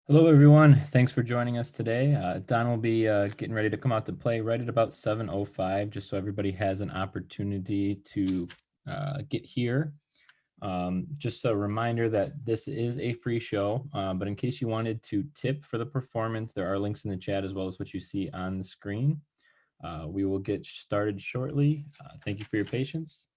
Hello, everyone. Thanks for joining us today. Don will be getting ready to come out to play right at about 7:05, just so everybody has an opportunity to get here. Just a reminder that this is a free show, but in case you wanted to tip for the performance, there are links in the chat as well as what you see on the screen. We will get started shortly. Thank you for your patience.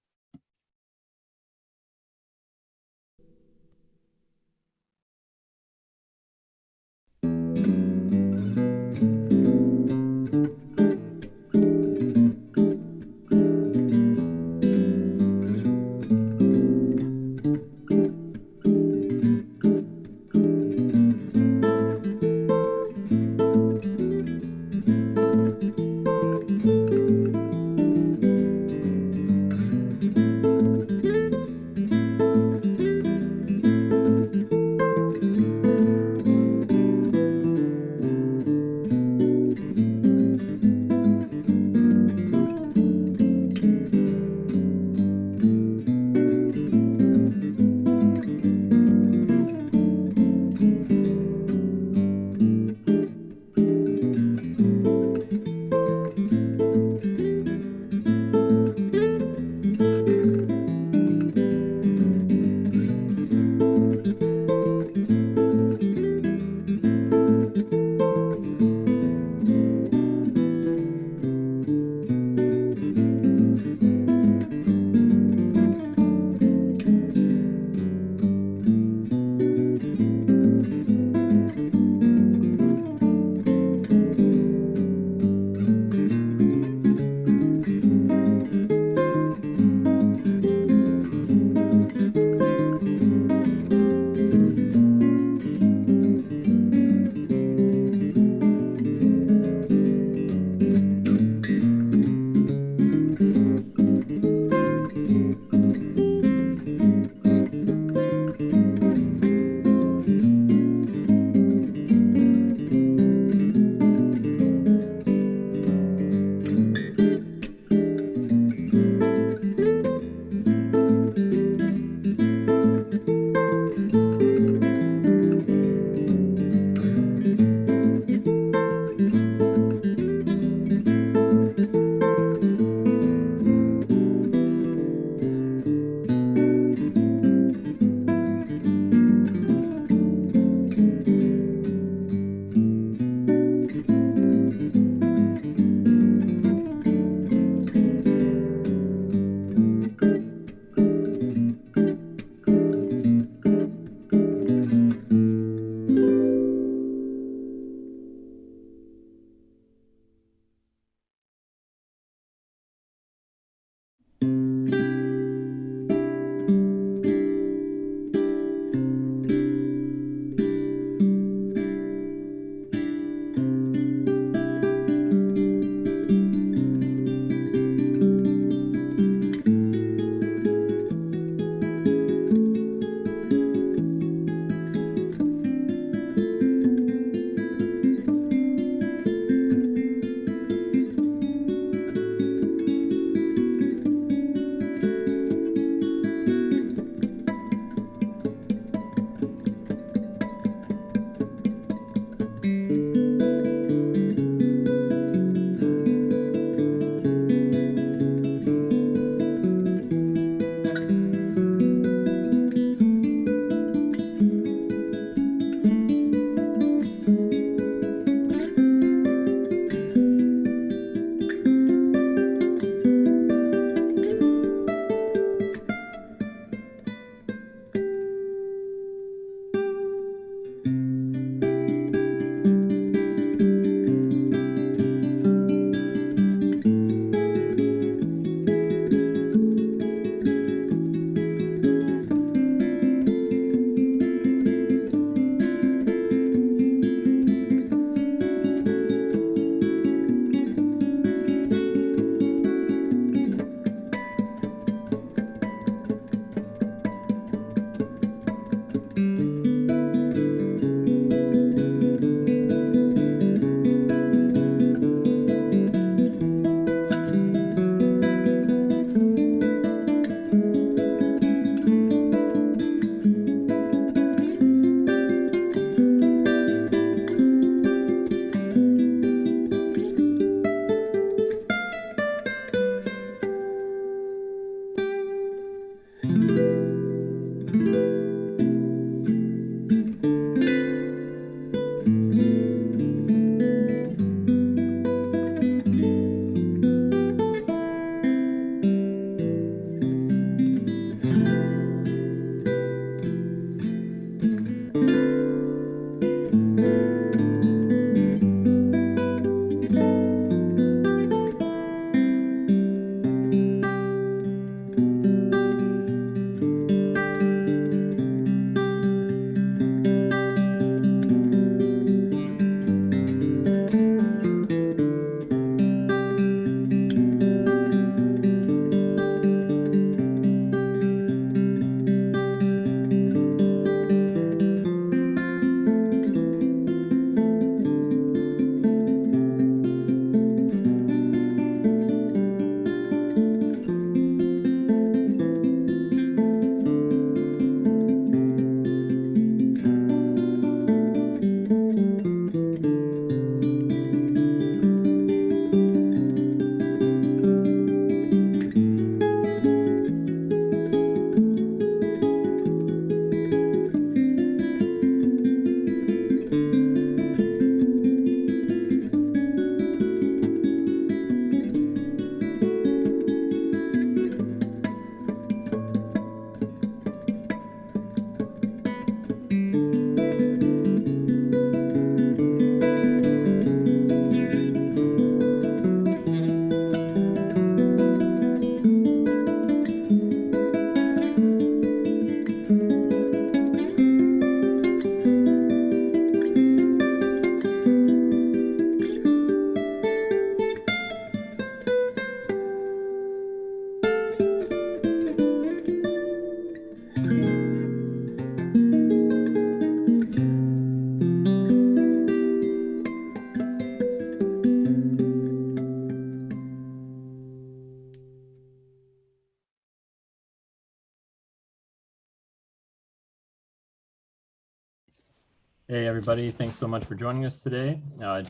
Hey, everybody. Thanks so much for joining us today.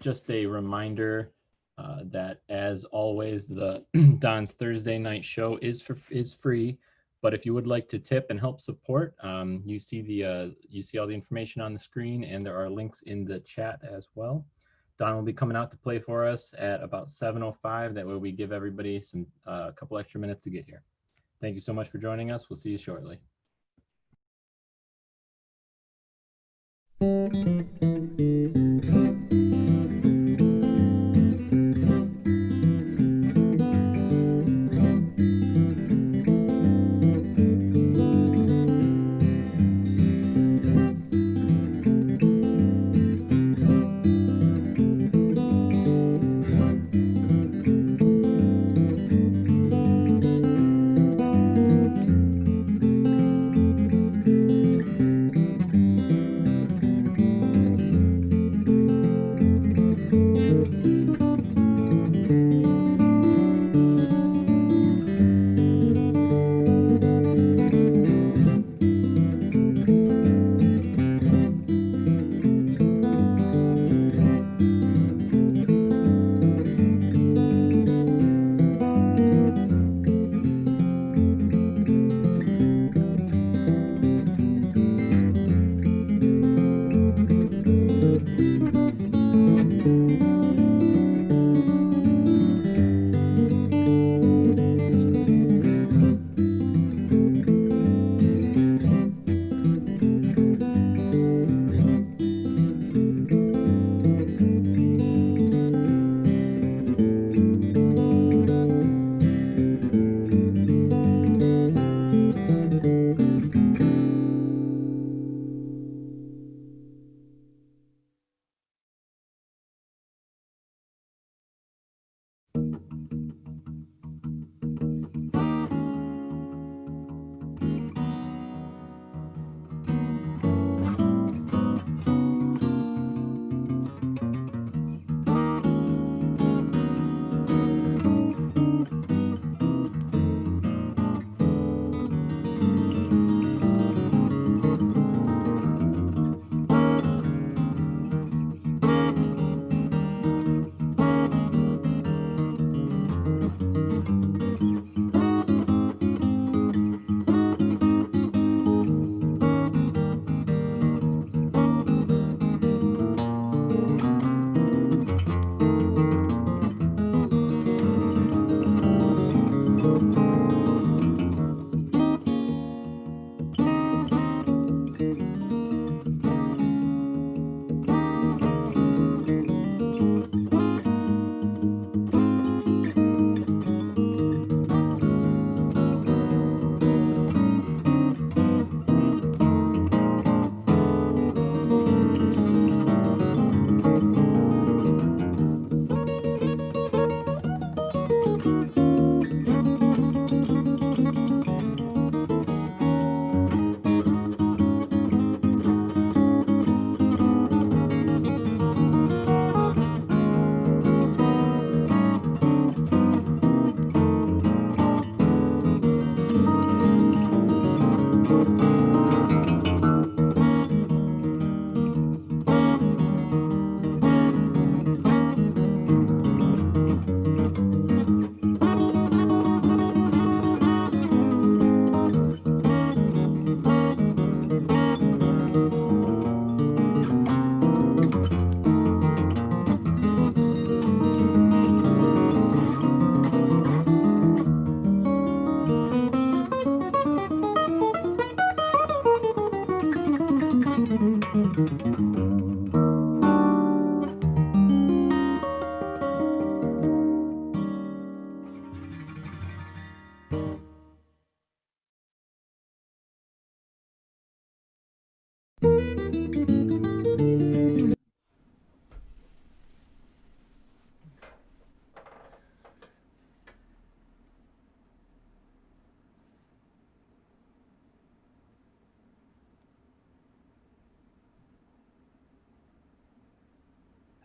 Just a reminder that, as always, the Don's Thursday night show is free. But if you would like to tip and help support, you see all the information on the screen, and there are links in the chat as well. Don will be coming out to play for us at about 7:05. That way, we give everybody a couple extra minutes to get here. Thank you so much for joining us. We'll see you shortly.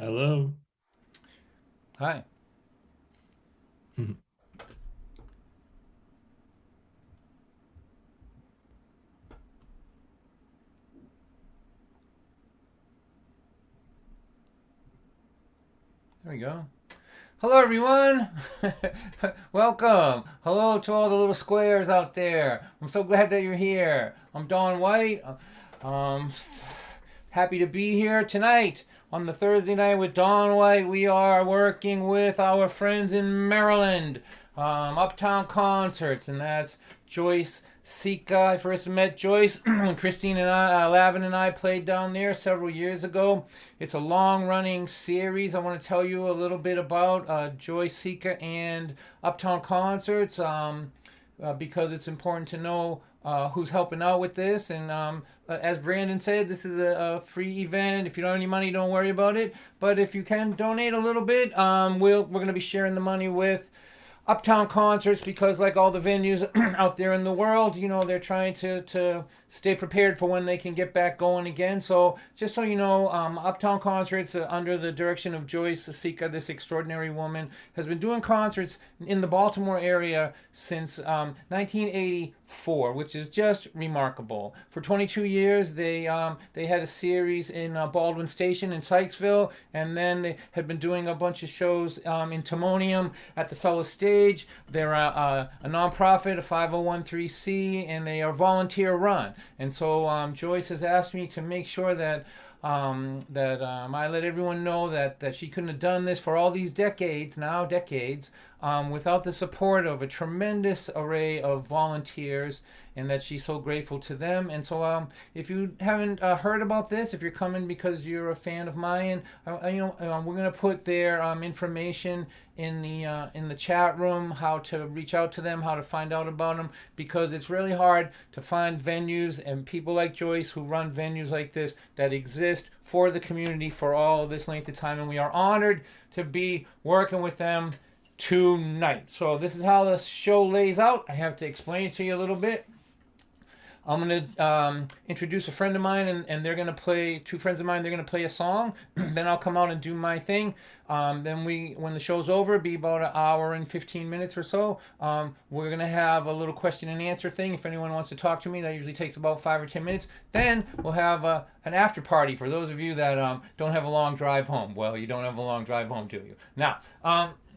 Hello. Hi. we go. Hello, everyone. Welcome. Hello to all the little squares out there. I'm so glad that you're here. I'm Don White. Um, Happy to be here tonight on the Thursday night with Don White. We are working with our friends in Maryland, Uptown Concerts, and that's Joyce, Sika. I first met Joyce when Christina and Aven and I played down there several years ago. It's a long-running series. I want to tell you a little bit about Joyce, Sika, and Uptown Concerts because it's important to know who's helping out with this. And as Brandon said, this is a free event. If you don't have any money, don't worry about it. But if you can donate a little bit, we're going to be sharing the money with Uptown Concerts, because like all the venues out there in the world, they're trying to stay prepared for when they can get back going again. So just so you know, Uptown Concerts, under the direction of Joyce Sika, this extraordinary woman, has been doing concerts in the Baltimore area since 1984, which is just remarkable. For 22 years, they had a series in Baldwin Station in Sykesville, and then they had been doing a bunch of shows in Timonium at the Sulla Stage. They're a nonprofit, a 501c, and they are volunteer run. And so Joyce has asked me to make sure that I let everyone know that she couldn't have done this for all these decades, without the support of a tremendous array of volunteers, and that she's so grateful to them. And so if you haven't heard about this, if you're coming because you're a fan of mine, we're going to put their information in the chat room, how to reach out to them, how to find out about them, because it's really hard to find venues and people like Joyce who run venues like this that exist for the community for all this length of time, and we are honored to be working with them tonight. So this is how the show lays out. I have to explain it to you a little bit. I'm going to introduce a friend of mine, and they're going to play, two friends of mine, they're going to play a song. Then I'll come out and do my thing. Then when the show's over, it'll be about an hour and 15 minutes or so. We're going to have a little question and answer thing. If anyone wants to talk to me, that usually takes about 5 or 10 minutes. Then we'll have an after party for those of you that don't have a long drive home. Well, you don't have a long drive home, do you? Now,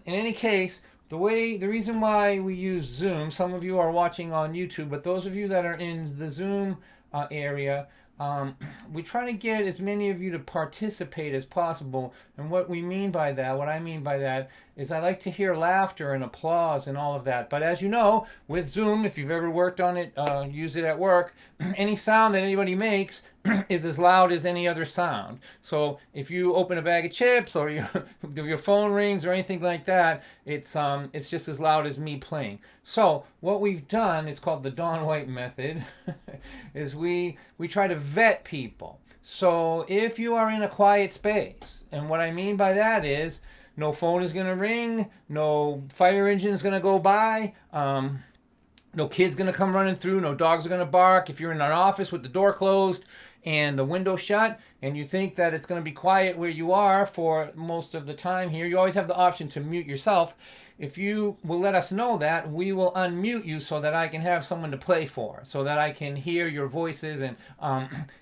in any case, the reason why we use Zoom, some of you are watching on YouTube, but those of you that are in the Zoom area, we try to get as many of you to participate as possible. And what I mean by that is I like to hear laughter and applause and all of that. But as you know, with Zoom, if you've ever worked on it, use it at work, any sound that anybody makes is as loud as any other sound. So if you open a bag of chips or your phone rings or anything like that, it's just as loud as me playing. So what we've done, it's called the Don White method, is we try to vet people. So if you are in a quiet space, and what I mean by that is no phone is going to ring, no fire engine is going to go by, no kid's going to come running through, no dogs are going to bark. If you're in an office with the door closed and the window shut, and you think that it's going to be quiet where you are for most of the time here, you always have the option to mute yourself. If you will let us know that, we will unmute you so that I can have someone to play for, so that I can hear your voices, and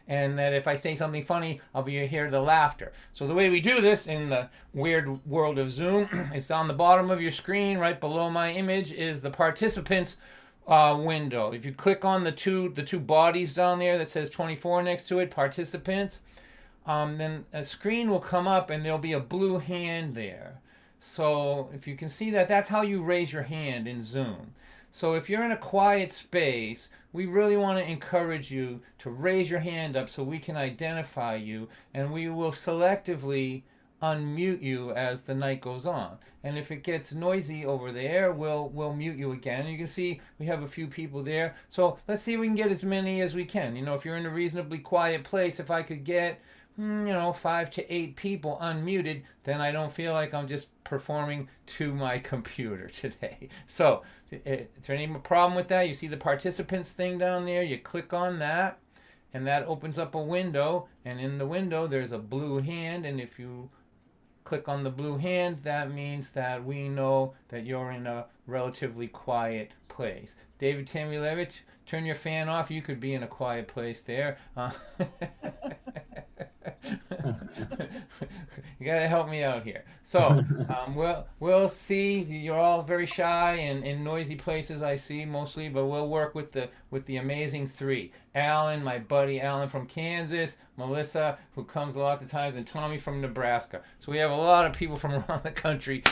that if I say something funny, I'll be able to hear the laughter. So the way we do this in the weird world of Zoom is on the bottom of your screen, right below my image, is the participants window. If you click on the two bodies down there that says 24 next to it, participants, then a screen will come up and there'll be a blue hand there. So if you can see that, that's how you raise your hand in Zoom. So if you're in a quiet space, we really want to encourage you to raise your hand up so we can identify you, and we will selectively unmute you as the night goes on. And if it gets noisy over there, we'll mute you again. You can see we have a few people there. So let's see if we can get as many as we can. If you're in a reasonably quiet place, if I could get 5 to 8 people unmuted, then I don't feel like I'm just performing to my computer today. So is there any problem with that? You see the participants thing down there, you click on that, and that opens up a window, and in the window there's a blue hand, and if you click on the blue hand, that means that we know that you're in a relatively quiet place. David Tamulevich, turn your fan off. You could be in a quiet place there. You gotta help me out here. So we'll see. You're all very shy and in noisy places, I see mostly, but we'll work with the amazing three: Alan, my buddy Alan from Kansas, Melissa, who comes a lot of times, and Tommy from Nebraska. So we have a lot of people from around the country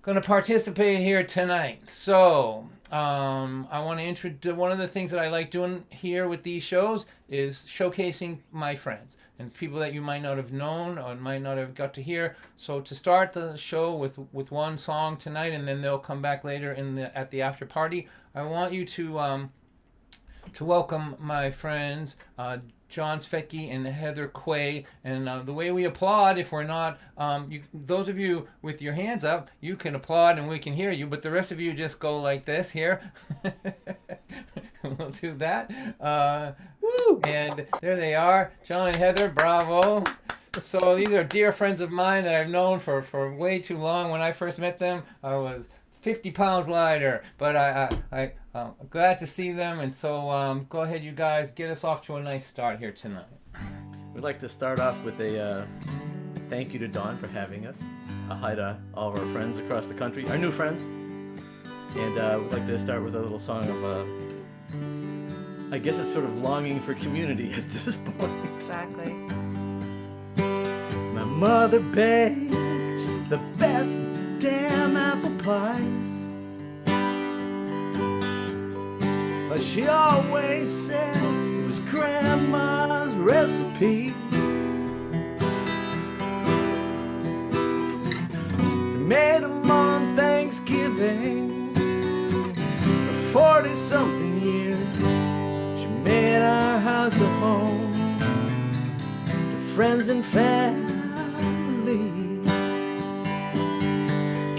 going to participate here tonight. So I want to introduce one of the things that I like doing here with these shows is showcasing my friends and people that you might not have known or might not have got to hear. So to start the show with one song tonight, and then they'll come back later at the after party, I want you to welcome my friends John Svecki and Heather Quay. And the way we applaud, if we're not, those of you with your hands up, you can applaud and we can hear you, but the rest of you just go like this here. We'll do that. Woo! And there they are, John and Heather, bravo. So these are dear friends of mine that I've known for way too long. When I first met them, I was 50 pounds lighter, but I'm glad to see them. And so go ahead, you guys, get us off to a nice start here tonight. We'd like to start off with a thank you to Dawn for having us. A hi to all of our friends across the country, our new friends. And we'd like to start with a little song of, I guess it's sort of longing for community at this point. Exactly. My mother baked the best damn apple pies, but she always said it was Grandma's recipe. They made them on Thanksgiving for 40-something years. She made our house a home to friends and family.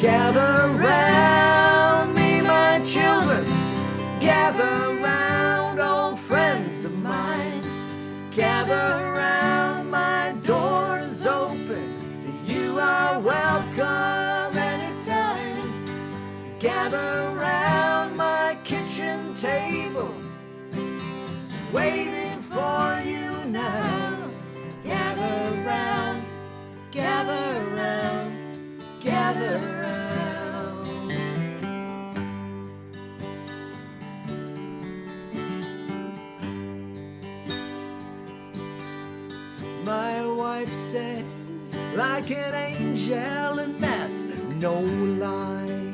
Gather round me, my children. Gather round, old friends of mine. Gather round, my door is open. You are welcome anytime. Gather round my kitchen table. It's waiting for you now. Gather round, gather round, gather round. My wife sings like an angel, and that's no lie.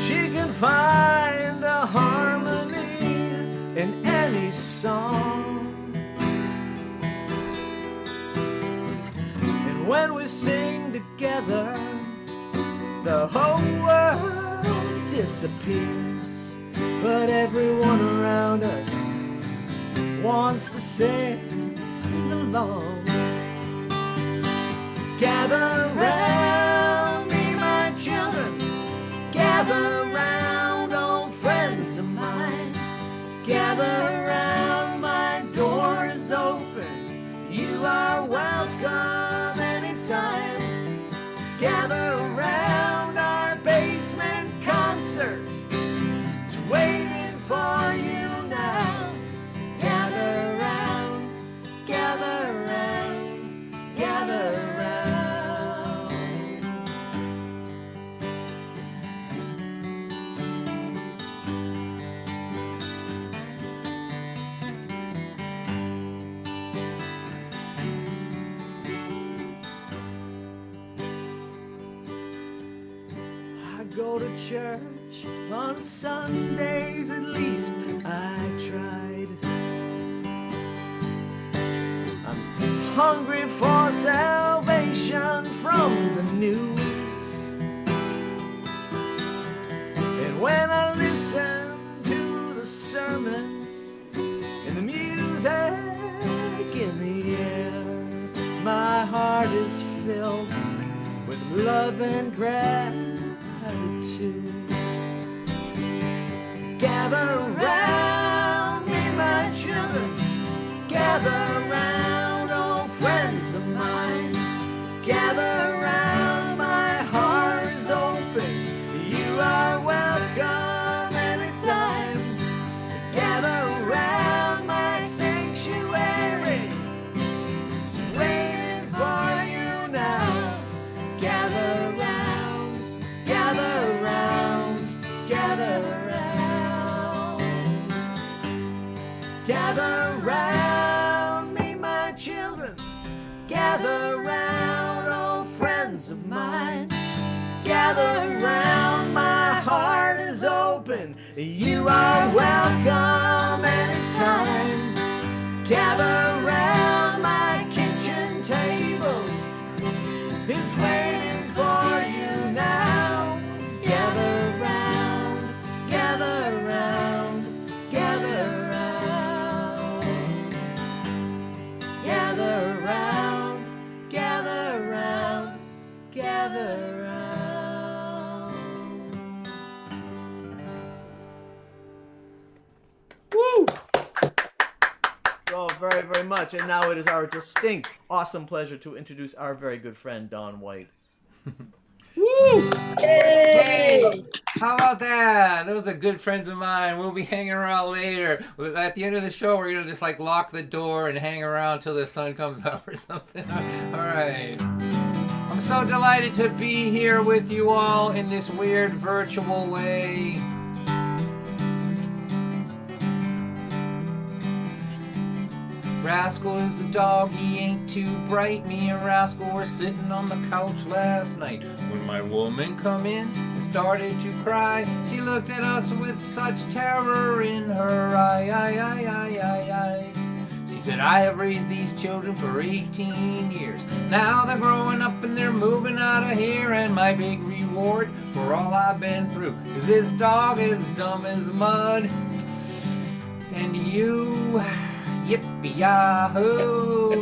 She can find a harmony in any song. And when we sing together, the whole world disappears. But everyone around us wants to sing along. Gather round me, my children. Gather round, old friends of mine. Gather round, my door is open. You are welcome anytime. Gather round our basement concert. It's waiting for you now. Gather round, gather round, gather round. I go to church on Sundays, at least I tried. I'm so hungry for salvation from the news. And when I listen to the sermons and the music in the air, my heart is filled with love and gratitude. Gather round me, my children. Gather round, old friends of mine. Gather round, my heart is open. You are welcome anytime. Gather round my sanctuary. Gather round me, my children. Gather round, old friends of mine. Gather round, my heart is open. You are welcome anytime. Gather round my kitchen table. It's waiting for you now. Gather round, gather round, gather round. Gather round, gather round, gather round. Woo! Oh, very, very much. And now it is our distinct, awesome pleasure to introduce our very good friend, Don White. Woo! Hey! How about that? Those are good friends of mine. We'll be hanging around later. At the end of the show, we're going to just like lock the door and hang around till the sun comes up or something. All right. I'm so delighted to be here with you all in this weird virtual way. Rascal is a dog, he ain't too bright. Me and Rascal were sitting on the couch last night when my woman come in and started to cry. She looked at us with such terror in her eyes. She said, I have raised these children for 18 years. Now they're growing up and they're moving out of here. And my big reward for all I've been through is this dog is dumb as mud. And you... Yippee-yahoo!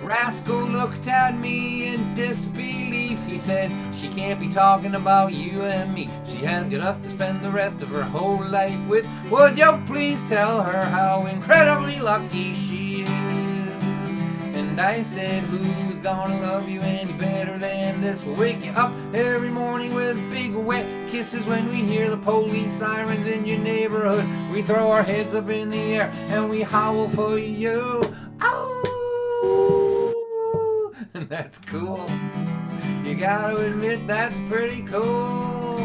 Rascal looked at me in disbelief. He said, she can't be talking about you and me. She has got us to spend the rest of her whole life with. Would you please tell her how incredibly lucky she is? And I said, who's gonna love you any better than this? We'll wake you up every morning with big wet kisses when we hear the police sirens in your neighborhood. We throw our heads up in the air and we howl for you. Ow! And that's cool. You gotta admit that's pretty cool.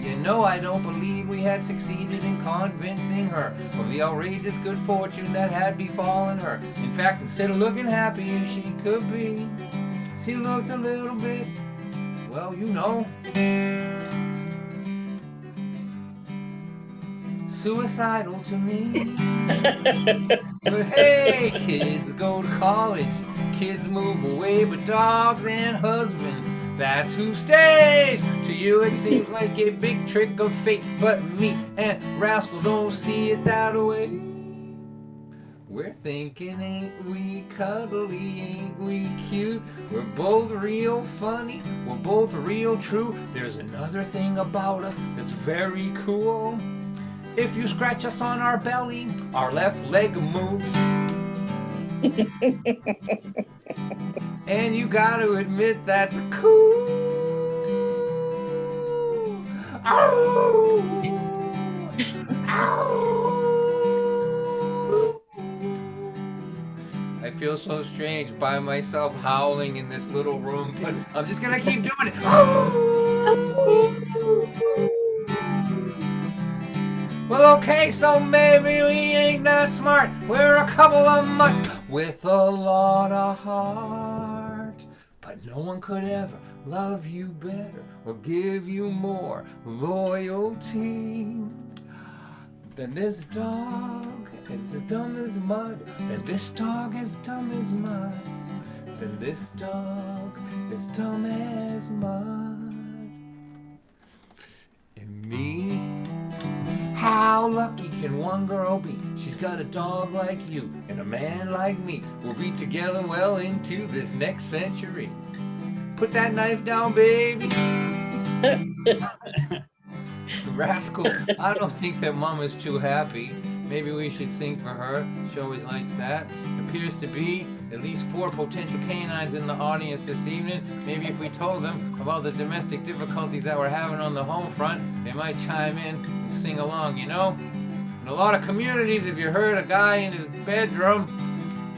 You know I don't believe we had succeeded in convincing her of the outrageous good fortune that had befallen her. In fact, instead of looking happy as she could be, she looked a little bit, well, you know, suicidal to me. But hey, kids go to college, kids move away, but dogs and husbands, that's who stays. To you it seems like a big trick of fate, but me and Rascal don't see it that way. We're thinking, ain't we cuddly, ain't we cute? We're both real funny, we're both real true. There's another thing about us that's very cool. If you scratch us on our belly, our left leg moves. And you gotta admit that's cool. Ow! Ow! I feel so strange by myself howling in this little room, but I'm just gonna keep doing it. Well, okay, so maybe we ain't that smart. We're a couple of mutts with a lot of heart. But no one could ever love you better or give you more loyalty than this dog. As dumb as mud, than this dog as dumb as mud, than this dog as dumb as mud. And me? How lucky can one girl be? She's got a dog like you and a man like me. We'll be together well into this next century. Put that knife down, baby. Rascal, I don't think that Mama's too happy. Maybe we should sing for her. She always likes that. Appears to be at least 4 potential canines in the audience this evening. Maybe if we told them about the domestic difficulties that we're having on the home front, they might chime in and sing along, you know? In a lot of communities, if you heard a guy in his bedroom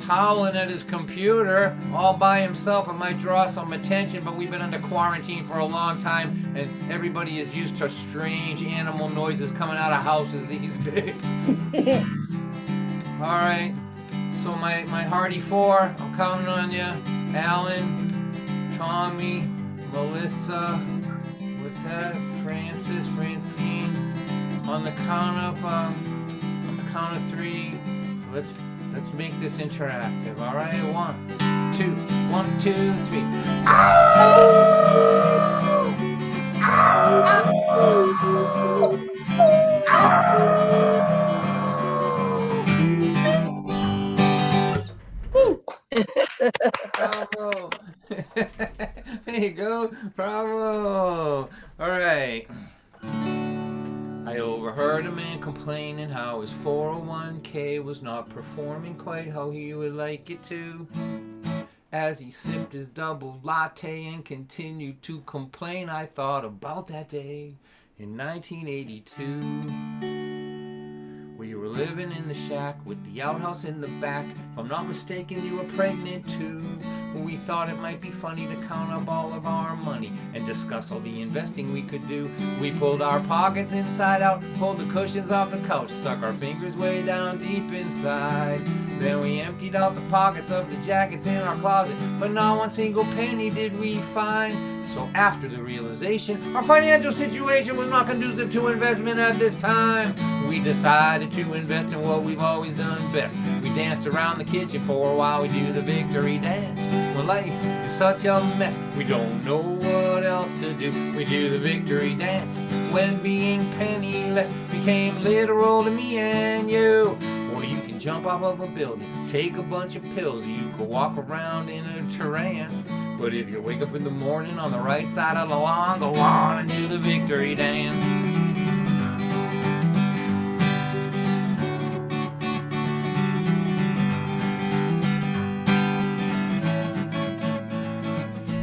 howling at his computer all by himself, it might draw some attention, but we've been under quarantine for a long time, and everybody is used to strange animal noises coming out of houses these days. All right. So my hearty four, I'm counting on you. Alan, Tommy, Melissa, what's that? Francis, Francine. On the count of three, let's make this interactive. All right, 1, 2, 1, 2, 3. Bravo! There you go. Bravo! All right. I overheard a man complaining how his 401k was not performing quite how he would like it to. As he sipped his double latte and continued to complain, I thought about that day in 1982. We were living in the shack with the outhouse in the back. If I'm not mistaken, you were pregnant too. We thought it might be funny to count up all of our money and discuss all the investing we could do. We pulled our pockets inside out, pulled the cushions off the couch, stuck our fingers way down deep inside. Then we emptied out the pockets of the jackets in our closet, but not one single penny did we find. So after the realization our financial situation was not conducive to investment at this time, we decided to invest in what we've always done best. We danced around the kitchen for a while, we do the victory dance. When life is such a mess, we don't know what else to do. We do the victory dance. When being penniless became literal to me and you. Or you can jump off of a building, take a bunch of pills, you could walk around in a trance. But if you wake up in the morning on the right side of the lawn, go on and do the victory dance.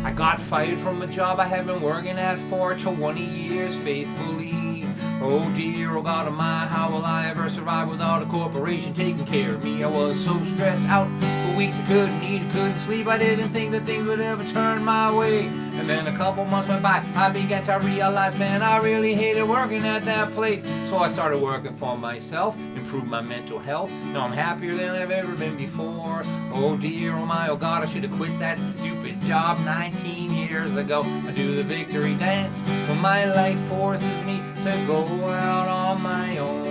I got fired from a job I had been working at for 20 years faithfully. Oh dear, oh God of mine, how will I ever survive without a corporation taking care of me? I was so stressed out for weeks I couldn't eat, I couldn't sleep. I didn't think that things would ever turn my way. And then a couple months went by, I began to realize, man, I really hated working at that place. So I started working for myself, improved my mental health. Now I'm happier than I've ever been before. Oh dear, oh my, oh God, I should have quit that stupid job 19 years ago. I do the victory dance when my life forces me to go out on my own.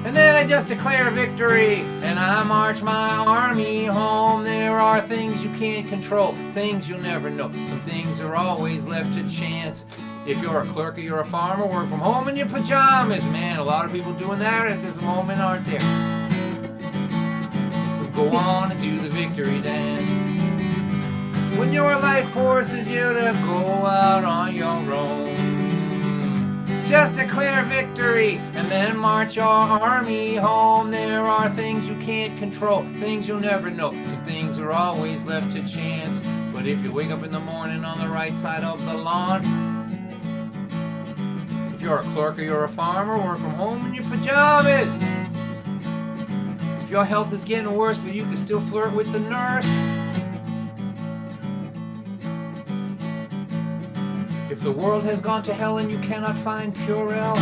And then I just declare victory and I march my army home. There are things you can't control, things you'll never know. Some things are always left to chance. If you're a clerk or you're a farmer, work from home in your pajamas. Man, a lot of people doing that at this moment, aren't there? Go on and do the victory dance. When your life forces you to go out on your own, just declare victory and then march your army home. There are things you can't control, things you'll never know. Some things are always left to chance. But if you wake up in the morning on the right side of the lawn, if you're a clerk or you're a farmer, work from home in your pajamas. If your health is getting worse but you can still flirt with the nurse. If the world has gone to hell and you cannot find Purell.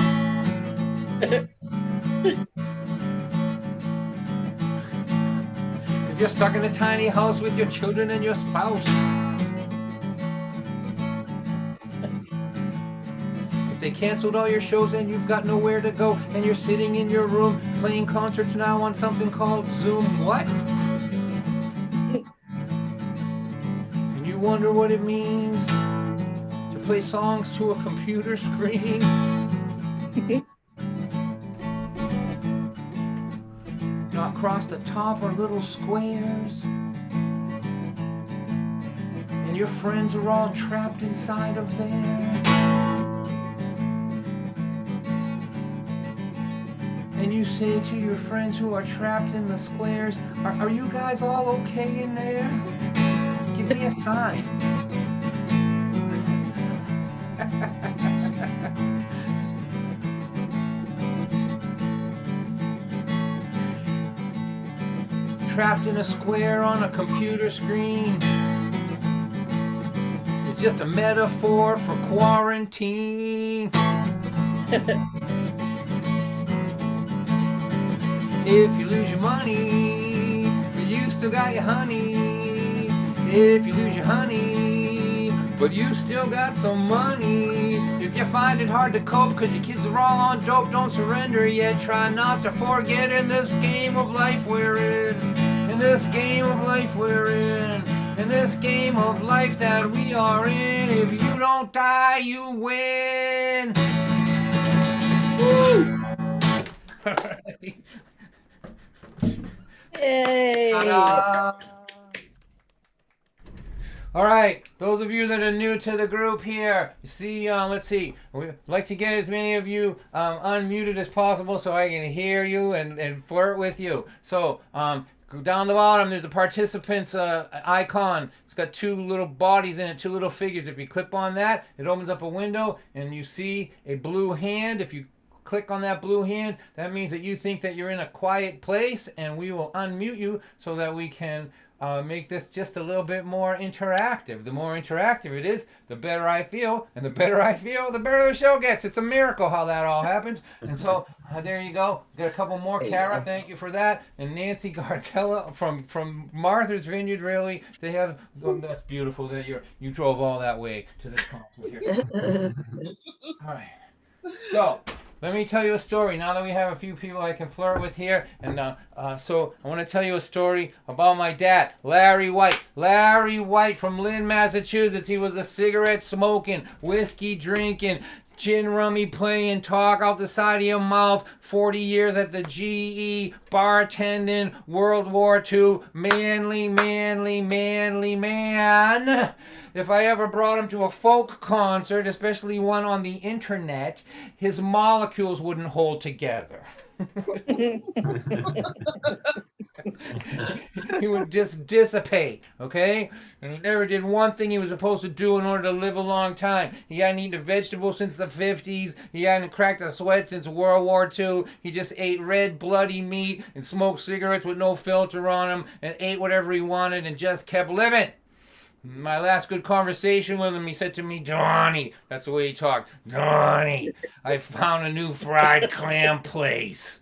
If you're stuck in a tiny house with your children and your spouse. If they canceled all your shows and you've got nowhere to go and you're sitting in your room playing concerts now on something called Zoom. What? And you wonder what it means play songs to a computer screen. Not across the top are little squares. And your friends are all trapped inside of there. And you say to your friends who are trapped in the squares, are you guys all okay in there? Give me a sign. Trapped in a square on a computer screen. It's just a metaphor for quarantine. if you lose your money, but you still got your honey. If you lose your honey, but you still got some money. If you find it hard to cope because your kids are all on dope, don't surrender yet. Try not to forget in this game of life we're in. In this game of life we're in. In this game of life that we are in. If you don't die, you win. Woo! Yay! Ta-da! All right, those of you that are new to the group here, you see, let's see, we'd like to get as many of you unmuted as possible so I can hear you and flirt with you. So, go down the bottom, there's the participants icon. It's got two little bodies in it, two little figures. If you click on that, it opens up a window and you see a blue hand. If you click on that blue hand, that means that you think that you're in a quiet place, and we will unmute you so that we can make this just a little bit more interactive. The more interactive it is, the better I feel, and the better I feel, the better the show gets. It's a miracle how that all happens. And so there you go. Got a couple more. Kara, thank you for that. And Nancy Gardella from Martha's Vineyard. Really, they have. Oh, that's beautiful that you drove all that way to this concert here. All right. So, let me tell you a story now that we have a few people I can flirt with here. And so I want to tell you a story about my dad, Larry White. Larry White from Lynn, Massachusetts. He was a cigarette smoking, whiskey drinking, gin rummy playing, talk out the side of your mouth, 40 years at the GE, bartending, World War II, manly man. If I ever brought him to a folk concert, especially one on the internet, his molecules wouldn't hold together. He would just dissipate, okay? And he never did one thing he was supposed to do in order to live a long time. He hadn't eaten a vegetable since the 50s. He hadn't cracked a sweat since World War II. He just ate red, bloody meat and smoked cigarettes with no filter on them and ate whatever he wanted and just kept living. My last good conversation with him, he said to me, Donnie, that's the way he talked, Donnie, I found a new fried clam place.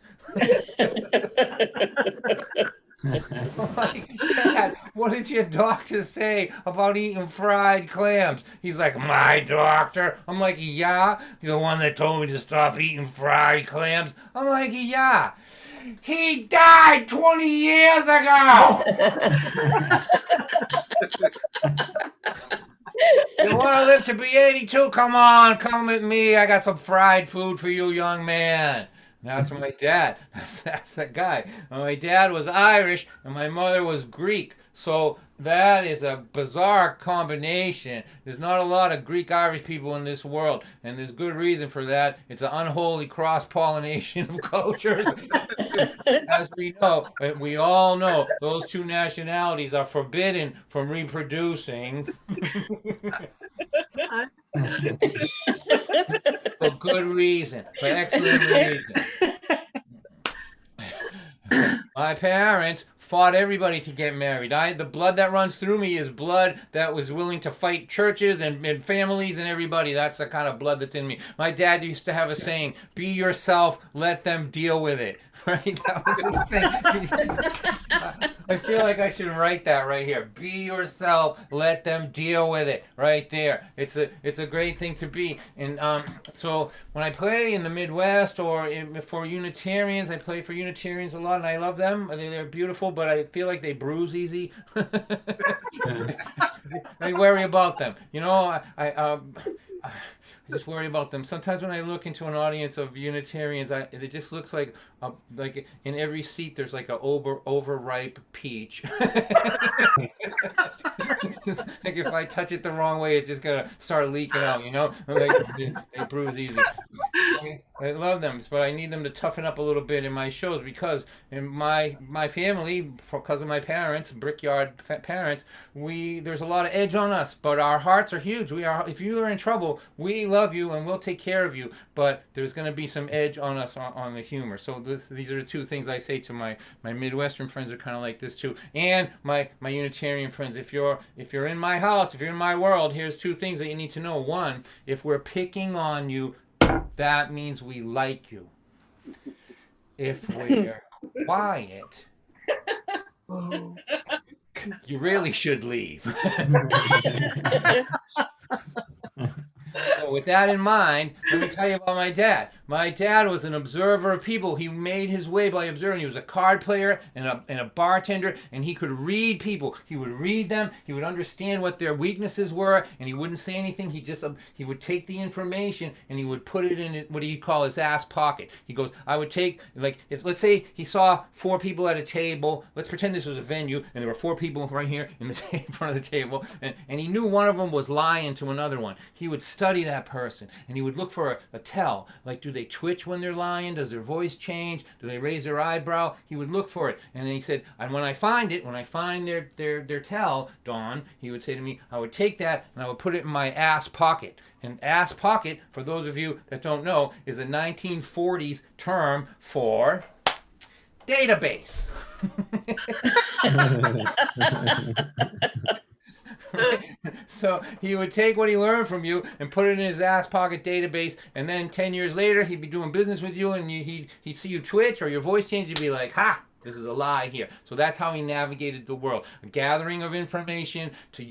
Like, Dad, what did your doctor say about eating fried clams? He's like, my doctor? I'm like, yeah, the one that told me to stop eating fried clams? I'm like, yeah. He died 20 years ago! You want to live to be 82? Come on, come with me. I got some fried food for you, young man. That's my dad. That's that guy. My dad was Irish and my mother was Greek. So that is a bizarre combination. There's not a lot of Greek-Irish people in this world, and there's good reason for that. It's an unholy cross-pollination of cultures. As we know, we all know, those two nationalities are forbidden from reproducing. For good reason, for excellent reason. My parents fought everybody to get married. The blood that runs through me is blood that was willing to fight churches and families and everybody. That's the kind of blood that's in me. My dad used to have a saying, be yourself, let them deal with it. Right? That was his thing. I feel like I should write that right here. Be yourself, let them deal with it. Right there. It's a great thing to be. And so when I play in the Midwest or for Unitarians, I play for Unitarians a lot, and I love them. They're beautiful, but I feel like they bruise easy. I worry about them. You know, I just worry about them. Sometimes when I look into an audience of Unitarians, it just looks like in every seat there's like a overripe peach. Just like if I touch it the wrong way, it's just gonna start leaking out. You know, like, they bruise easy. I love them, but I need them to toughen up a little bit in my shows because in my family, because of my parents, brickyard parents, there's a lot of edge on us, but our hearts are huge. If you are in trouble, we love you and we'll take care of you, but there's going to be some edge on us on the humor. So these are the two things I say to my Midwestern friends are kind of like this too, and my Unitarian friends. If you're in my house, if you're in my world, here's two things that you need to know. One, if we're picking on you, that means we like you. If we're quiet, you really should leave. So with that in mind, let me tell you about my dad. My dad was an observer of people. He made his way by observing. He was a card player and a bartender, and he could read people. He would read them. He would understand what their weaknesses were, and he wouldn't say anything. He would take the information and he would put it in what he'd call his ass pocket. He goes, I would take, like, if let's say he saw 4 people at a table. Let's pretend this was a venue, and there were 4 people right here in front of the table, and he knew one of them was lying to another one. He would study that person, and he would look for a tell, like, do they twitch when they're lying? Does their voice change? Do they raise their eyebrow? He would look for it, and then he said, and when I find their tell, Dawn, he would say to me, I would take that and I would put it in my ass pocket. And ass pocket, for those of you that don't know, is a 1940s term for database. So he would take what he learned from you and put it in his ass pocket database, and then 10 years later he'd be doing business with you, and he'd see you twitch or your voice change. You'd be like, ha, this is a lie here. So that's how he navigated the world, a gathering of information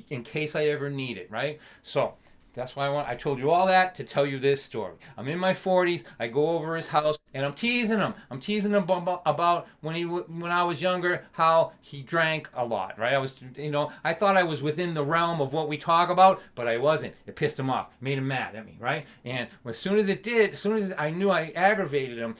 in case I ever need it, right? So that's why I told you all that to tell you this story. I'm in my 40s. I go over his house and I'm teasing him. I'm teasing him about when I was younger, how he drank a lot, right? I thought I was within the realm of what we talk about, but I wasn't. It pissed him off, made him mad at me, right? And as soon as I knew I aggravated him,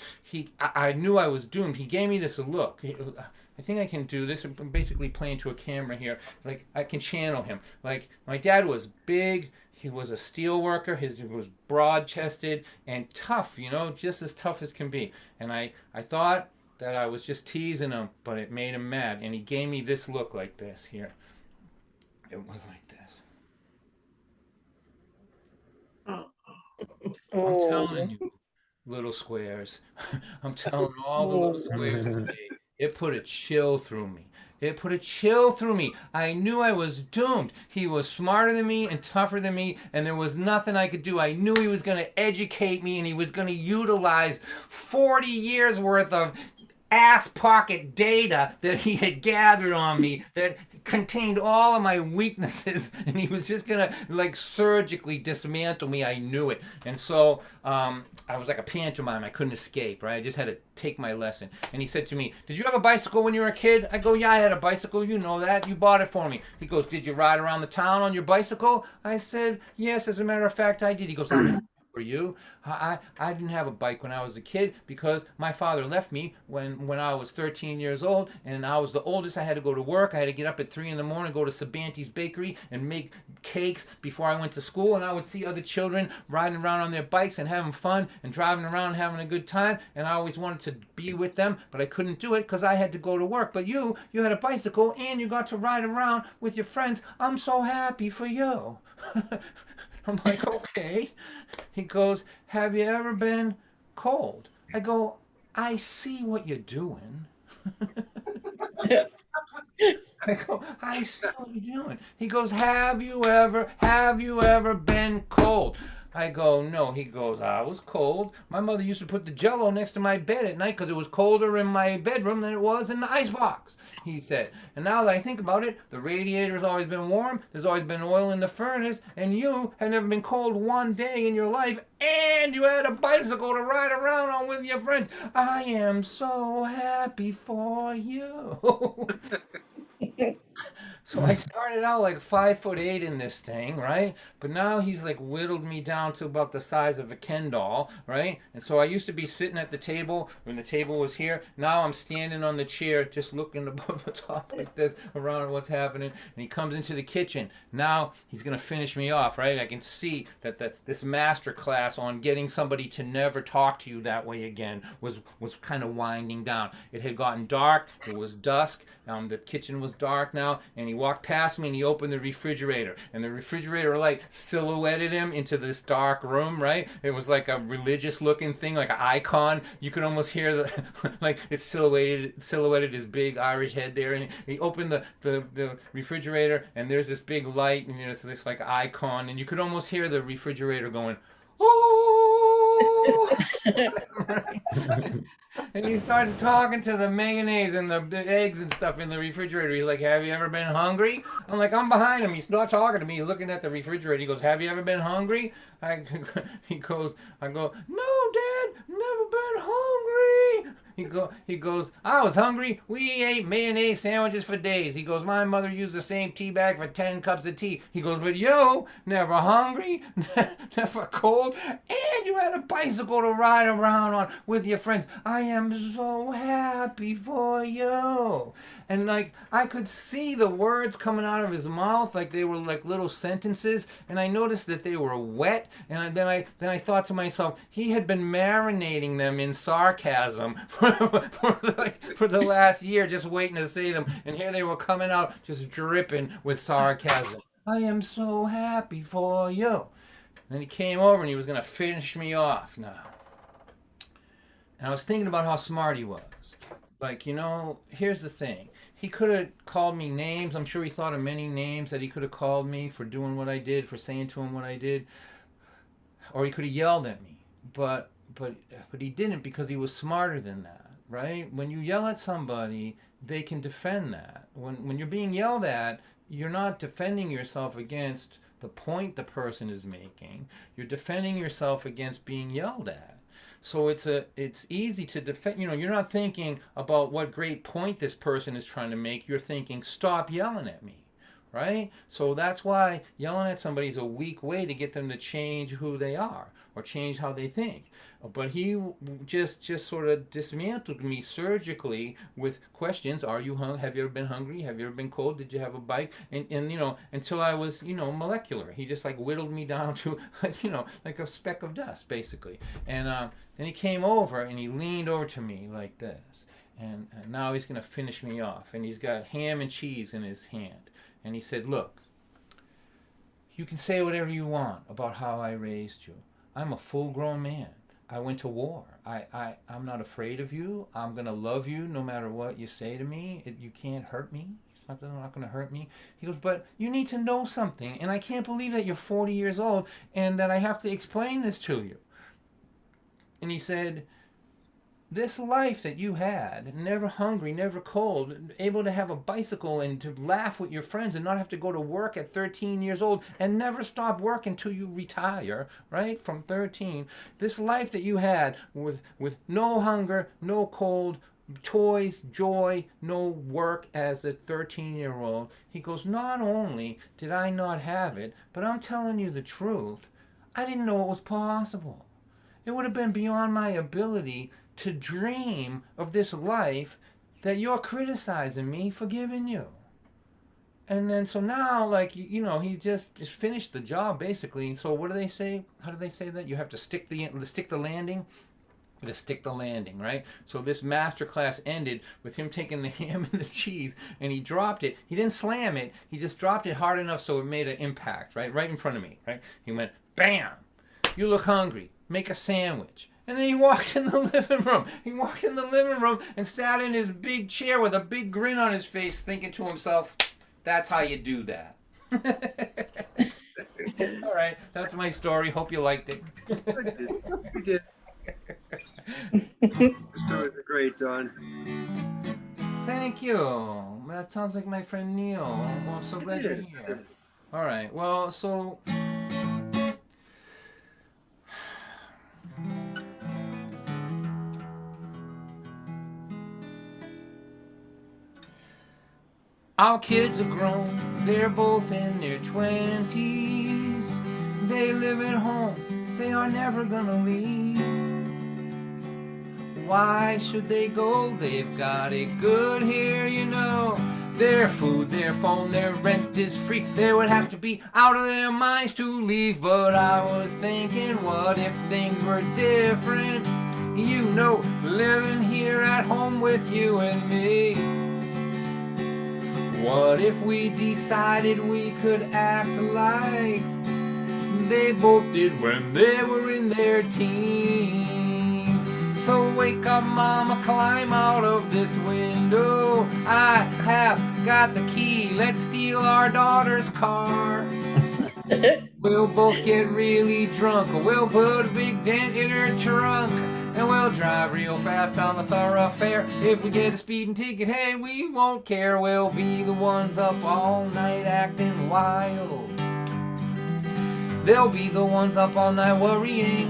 I knew I was doomed. He gave me this look. I think I can do this. I'm basically playing to a camera here. Like, I can channel him. Like, my dad was big. He was a steel worker. He was broad-chested and tough, just as tough as can be. And I thought that I was just teasing him, but it made him mad. And he gave me this look like this here. It was like this. I'm telling you, little squares. I'm telling all the little squares today. It put a chill through me. It put a chill through me. I knew I was doomed. He was smarter than me and tougher than me, and there was nothing I could do. I knew he was going to educate me, and he was going to utilize 40 years worth of ass pocket data that he had gathered on me that contained all of my weaknesses, and he was just gonna like surgically dismantle me. I knew it. And so I was like a pantomime. I couldn't escape, right? I just had to take my lesson. And he said to me, did you have a bicycle when you were a kid? I go, yeah, I had a bicycle. You know that. You bought it for me. He goes, did you ride around the town on your bicycle? I said, yes, as a matter of fact, I did. He goes, for you. I didn't have a bike when I was a kid because my father left me when I was 13 years old, and I was the oldest. I had to go to work. I had to get up at 3 in the morning, go to Sabanti's bakery and make cakes before I went to school, and I would see other children riding around on their bikes and having fun and driving around and having a good time, and I always wanted to be with them, but I couldn't do it because I had to go to work. But you had a bicycle and you got to ride around with your friends. I'm so happy for you. I'm like, okay. He goes, have you ever been cold? I go, I see what you're doing. I go, I see what you're doing. He goes, have you ever been cold? I go, no. He goes, I was cold. My mother used to put the Jell-O next to my bed at night because it was colder in my bedroom than it was in the icebox, he said. And now that I think about it, the radiator's always been warm, there's always been oil in the furnace, and you have never been cold one day in your life, and you had a bicycle to ride around on with your friends. I am so happy for you. So I started out like 5'8" in this thing, right? But now he's like whittled me down to about the size of a Ken doll, right? And so I used to be sitting at the table when the table was here. Now I'm standing on the chair just looking above the top like this around what's happening. And he comes into the kitchen. Now he's going to finish me off, right? I can see that this master class on getting somebody to never talk to you that way again was kind of winding down. It had gotten dark. It was dusk. The kitchen was dark now, and he walked past me and he opened the refrigerator, and the refrigerator light silhouetted him into this dark room, right? It was like a religious looking thing, like an icon. You could almost hear the like it silhouetted his big Irish head there, and he opened the refrigerator, and there's this big light, and it's this like icon, and you could almost hear the refrigerator going, oh. And he starts talking to the mayonnaise and the eggs and stuff in the refrigerator. He's like, have you ever been hungry? I'm like, I'm behind him. He's not talking to me. He's looking at the refrigerator. He goes, have you ever been hungry? I go, no, Dad, never been hungry. He goes, I was hungry. We ate mayonnaise sandwiches for days. He goes, my mother used the same tea bag for 10 cups of tea. He goes, but you, never hungry, never cold, and you had a bicycle to ride around on with your friends. I am so happy for you. And like, I could see the words coming out of his mouth like they were like little sentences, and I noticed that they were wet, and then I thought to myself, he had been marinating them in sarcasm for the last year, just waiting to say them, and here they were coming out just dripping with sarcasm. I am so happy for you. Then he came over and he was going to finish me off now. And I was thinking about how smart he was. Like, you know, here's the thing. He could have called me names. I'm sure he thought of many names that he could have called me for doing what I did, for saying to him what I did. Or he could have yelled at me. But he didn't, because he was smarter than that, right? When you yell at somebody, they can defend that. When you're being yelled at, you're not defending yourself against the point the person is making. You're defending yourself against being yelled at. So it's easy to defend. You know, you're not thinking about what great point this person is trying to make. You're thinking, stop yelling at me, right? So that's why yelling at somebody is a weak way to get them to change who they are or change how they think. But he just sort of dismantled me surgically with questions. Are you hungry? Have you ever been hungry? Have you ever been cold? Did you have a bike? And you know, until I was, you know, molecular. He just like whittled me down to, you know, like a speck of dust, basically. And then he came over and he leaned over to me like this. And now he's going to finish me off. And he's got ham and cheese in his hand. And he said, look, you can say whatever you want about how I raised you. I'm a full-grown man. I went to war. I'm not afraid of you. I'm going to love you no matter what you say to me. You can't hurt me. Something's not going to hurt me. He goes, but you need to know something. And I can't believe that you're 40 years old and that I have to explain this to you. And he said, this life that you had, never hungry, never cold, able to have a bicycle and to laugh with your friends and not have to go to work at 13 years old and never stop work until you retire, right, from 13. This life that you had with no hunger, no cold, toys, joy, no work as a 13-year-old. He goes, not only did I not have it, but I'm telling you the truth, I didn't know it was possible. It would have been beyond my ability to dream of this life that you're criticizing me for giving you. And then so now, like, you know, he just finished the job basically. So what do they say? How do they say that? You have to stick the landing. To stick the landing, right? So this master class ended with him taking the ham and the cheese and he dropped it. He didn't slam it. He just dropped it hard enough so it made an impact, right? Right in front of me, right? He went, bam! You look hungry. Make a sandwich. And then he walked in the living room. He walked in the living room and sat in his big chair with a big grin on his face, thinking to himself, that's how you do that. All right, that's my story. Hope you liked it. We did. The stories are great, Don. Thank you. That sounds like my friend Neil. Well, I'm so glad you're here. All right, well, so... Our kids are grown, they're both in their 20s. They live at home, they are never gonna leave. Why should they go? They've got it good here, you know. Their food, their phone, their rent is free. They would have to be out of their minds to leave. But I was thinking, what if things were different? You know, living here at home with you and me. What if we decided we could act like they both did when they were in their teens? So wake up, mama, climb out of this window. I have got the key, let's steal our daughter's car. We'll both get really drunk, we'll put a big dent in her her trunk, and we'll drive real fast on the thoroughfare. If we get a speeding ticket, hey, we won't care. We'll be the ones up all night acting wild. They'll be the ones up all night worrying.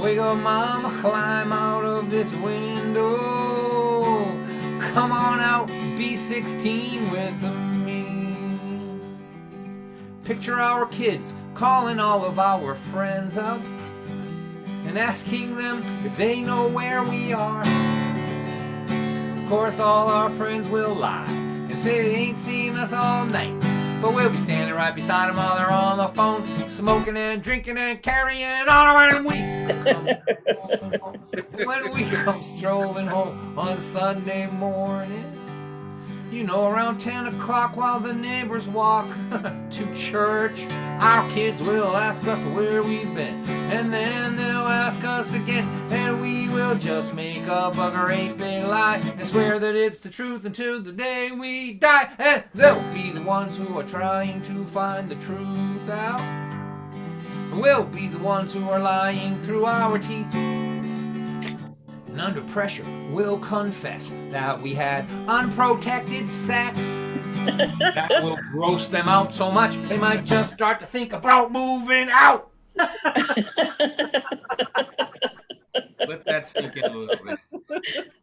Wake up, mama, climb out of this window. Come on out, be 16 with me. Picture our kids calling all of our friends up and asking them if they know where we are. Of course, all our friends will lie and say they ain't seen us all night, but we'll be standing right beside them while they're on the phone, smoking and drinking and carrying on. When we come strolling home on Sunday morning, you know, around 10 o'clock while the neighbors walk to church, our kids will ask us where we've been, and then they'll ask us again, and we will just make up a great big lie and swear that it's the truth until the day we die. And they'll be the ones who are trying to find the truth out. We'll be the ones who are lying through our teeth. And under pressure, we'll confess that we had unprotected sex. That will gross them out so much they might just start to think about moving out. Let that sink in a little bit.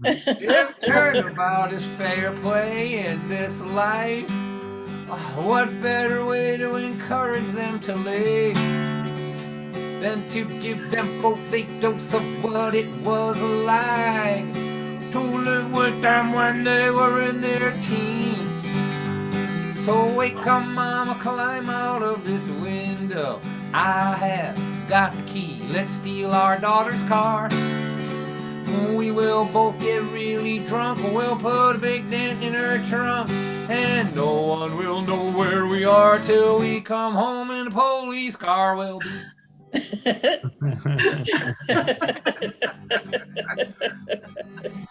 If turnabout is fair play in this life, what better way to encourage them to live than to give them both a dose of what it was like to live with them when they were in their teens. So wake up, mama, climb out of this window. I have got the key. Let's steal our daughter's car. We will both get really drunk. We'll put a big dent in her trunk, and no one will know where we are till we come home in a police car. We'll be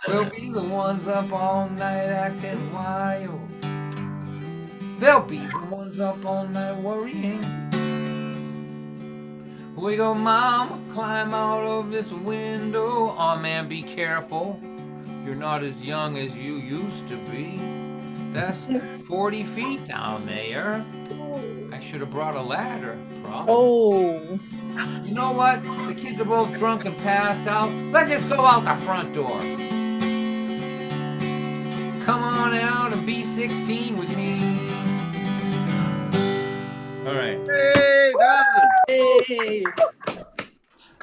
we'll be the ones up all night acting wild. They'll be the ones up all night worrying. We go, Mom, climb out of this window. Aw, man, be careful. You're not as young as you used to be. That's 40 feet down there. I should have brought a ladder, probably. Oh. You know what? The kids are both drunk and passed out. Let's just go out the front door. Come on out and be 16 with me. All right. Hey, Don. Hey.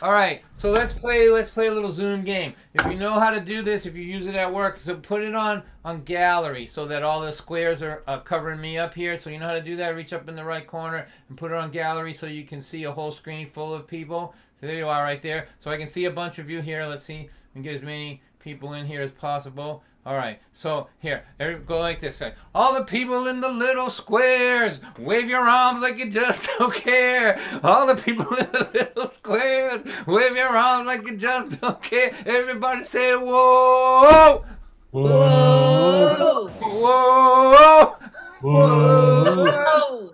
All right, so let's play a little Zoom game. If you know how to do this, if you use it at work, so put it on gallery so that all the squares are covering me up here. So you know how to do that. Reach up in the right corner and put it on gallery so you can see a whole screen full of people. So there you are right there. So I can see a bunch of you here. Let's see, and get as many people in here as possible. All right, so here, go like this. All the people in the little squares, wave your arms like you just don't care. All the people in the little squares, wave your arms like you just don't care. Everybody say, whoa! Whoa. Whoa! Whoa.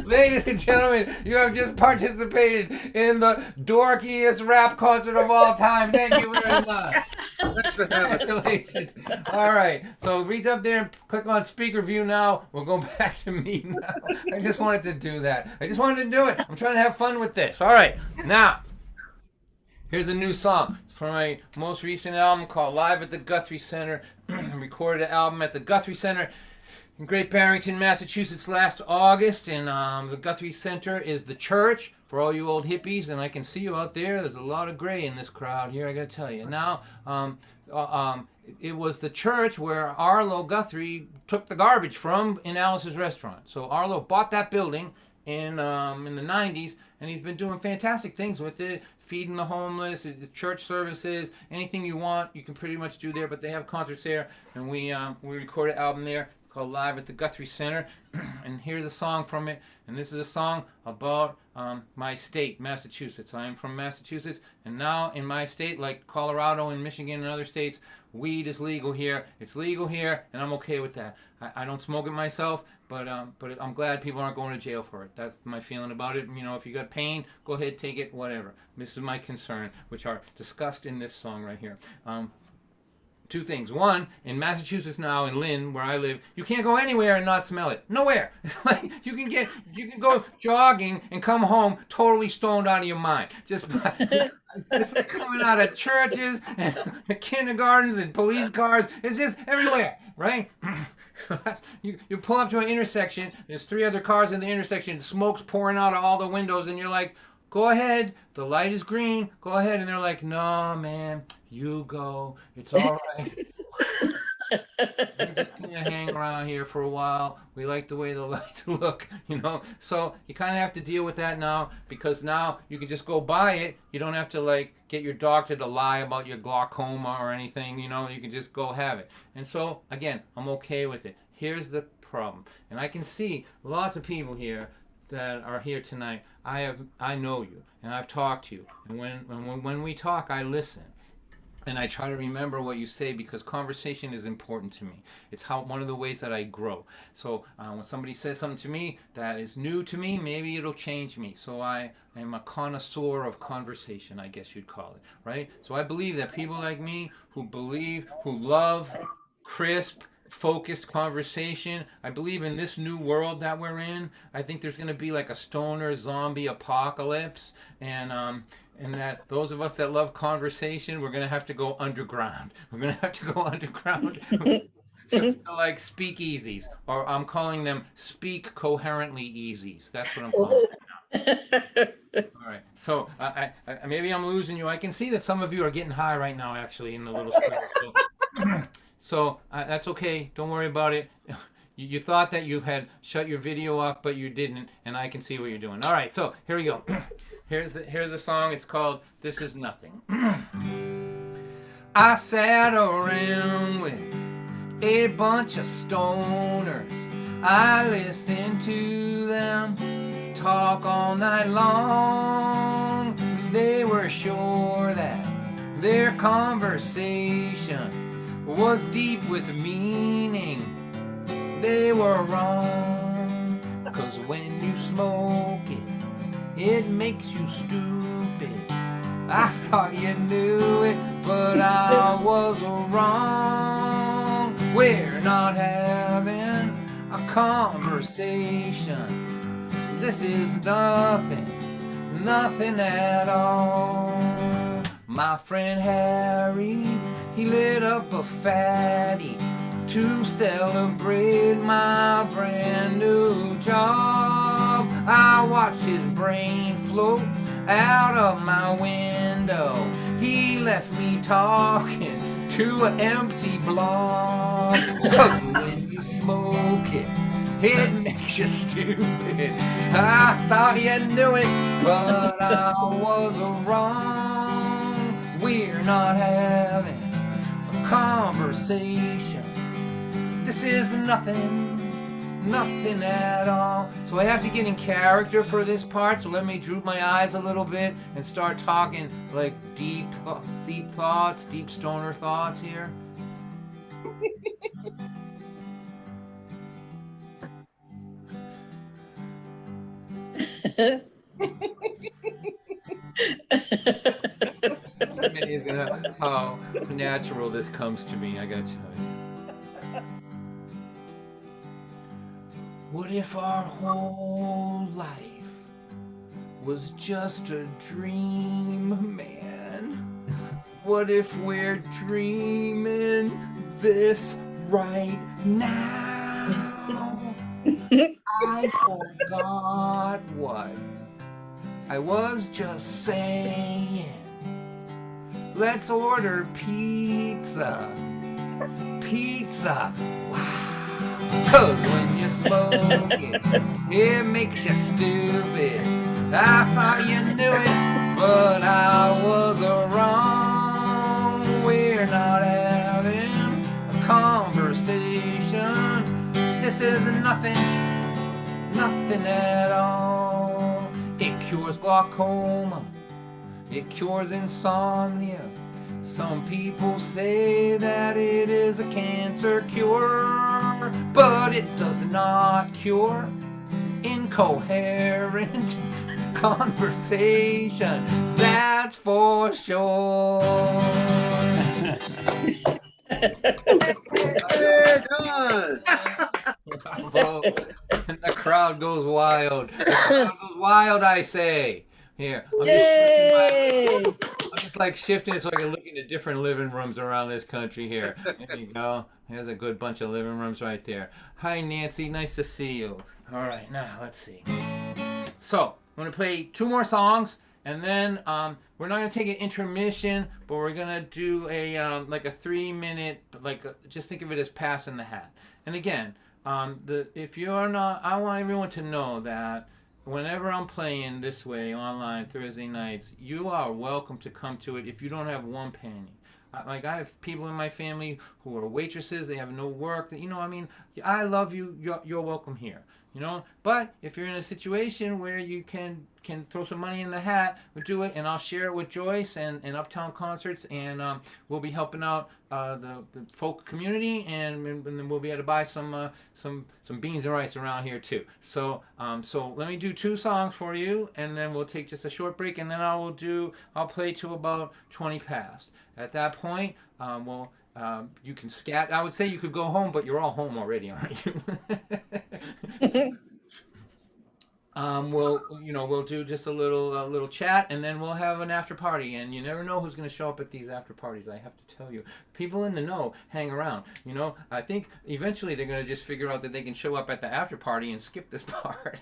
Ladies and gentlemen, you have just participated in the dorkiest rap concert of all time. Thank you very much. Congratulations. All right, so reach up there and click on speaker view now. We'll go back to me now. I just wanted to do that. I just wanted to do it. I'm trying to have fun with this. All right, now, here's a new song. It's from my most recent album called Live at the Guthrie Center. Recorded an album at the Guthrie Center in Great Barrington, Massachusetts last August, and the Guthrie Center is the church for all you old hippies, and I can see you out there. There's a lot of gray in this crowd here, I gotta tell you. Now, it was the church where Arlo Guthrie took the garbage from in Alice's restaurant. So Arlo bought that building in the 90s, and he's been doing fantastic things with it, feeding the homeless, church services, anything you want, you can pretty much do there. But they have concerts there, and we recorded an album there called Live at the Guthrie Center. And here's a song from it, and this is a song about my state, Massachusetts. I am from Massachusetts, and now in my state, like Colorado and Michigan and other states, weed is legal here. It's legal here, and I'm okay with that. I don't smoke it myself, but I'm glad people aren't going to jail for it. That's my feeling about it. You know, if you got pain, go ahead, take it, whatever. This is my concern, which are discussed in this song right here. Two things. One, in Massachusetts now, in Lynn, where I live, you can't go anywhere and not smell it. Nowhere. Like you can go jogging and come home totally stoned out of your mind. It's like coming out of churches and kindergartens and police cars. It's just everywhere, right? You pull up to an intersection. There's 3 other cars in the intersection. Smoke's pouring out of all the windows, and you're like, go ahead, the light is green, go ahead. And they're like, no, man, you go, it's all right. We're just gonna hang around here for a while. We like the way the lights look, you know. So you kind of have to deal with that now, because now you can just go buy it. You don't have to like get your doctor to lie about your glaucoma or anything, you know. You can just go have it. And so again, I'm okay with it. Here's the problem, and I can see lots of people here that are here tonight. I know you, and I've talked to you, and when we talk, I listen. And I try to remember what you say, because conversation is important to me. It's one of the ways that I grow. So when somebody says something to me that is new to me, maybe it'll change me. So I am a connoisseur of conversation, I guess you'd call it, right? So I believe that people like me who love crisp, focused conversation. I believe in this new world that we're in. I think there's going to be like a stoner zombie apocalypse, and that those of us that love conversation, we're going to have to go underground. We're going to have to go underground to like speakeasies, or I'm calling them speak coherently easies. That's what I'm calling them now. All right. So I maybe I'm losing you. I can see that some of you are getting high right now, actually, in the little square. So that's okay. Don't worry about it. You thought that you had shut your video off, but you didn't, and I can see what you're doing. All right, so here we go. Here's the song. It's called "This Is Nothing." I sat around with a bunch of stoners. I listened to them talk all night long. They were sure that their conversation was deep with meaning. They were wrong, 'cause when you smoke it makes you stupid. I thought you knew it, but I was wrong. We're not having a conversation. This is nothing at all. My friend Harry, he lit up a fatty to celebrate my brand new job. I watched his brain float out of my window. He left me talking to an empty block. 'Cause when you smoke it makes you stupid. I thought you knew it, but I was wrong. We're not having a conversation. This is nothing at all. So I have to get in character for this part, so let me droop my eyes a little bit and start talking like deep thoughts, deep stoner thoughts here. It's amazing how natural this comes to me, I gotta tell you. What if our whole life was just a dream, man? What if we're dreaming this right now? I forgot what I was just saying. Let's order pizza. Wow. 'Cause when you smoke it makes you stupid. I thought you knew it, but I was wrong. We're not having a conversation. This is nothing at all. It cures glaucoma, it cures insomnia. Some people say that it is a cancer cure, but it does not cure incoherent conversation, that's for sure. Hey, Don! Bravo. And the crowd goes wild. The crowd goes wild, I say. Here, I'm just like shifting it so I can look into different living rooms around this country here. There you go. There's a good bunch of living rooms right there. Hi, Nancy. Nice to see you. All right, now let's see. So I'm gonna play 2 more songs, and then we're not gonna take an intermission, but we're gonna do a like a 3-minute, just think of it as passing the hat. And again, if you're not, I want everyone to know that whenever I'm playing this way online Thursday nights, you are welcome to come to it if you don't have 1 penny. I have people in my family who are waitresses. They have no work. I love you. You're welcome here. But if you're in a situation where you can throw some money in the hat, we'll do it, and I'll share it with Joyce and Uptown Concerts, and we'll be helping out the folk community, and then we'll be able to buy some beans and rice around here too. So let me do 2 songs for you, and then we'll take just a short break, and then I'll play to about 20 past. At that point, you can scat. I would say you could go home, but you're all home already, aren't you? We'll do just a little chat, and then we'll have an after party. And you never know who's going to show up at these after parties. I have to tell you, people in the know hang around. I think eventually they're going to just figure out that they can show up at the after party and skip this part.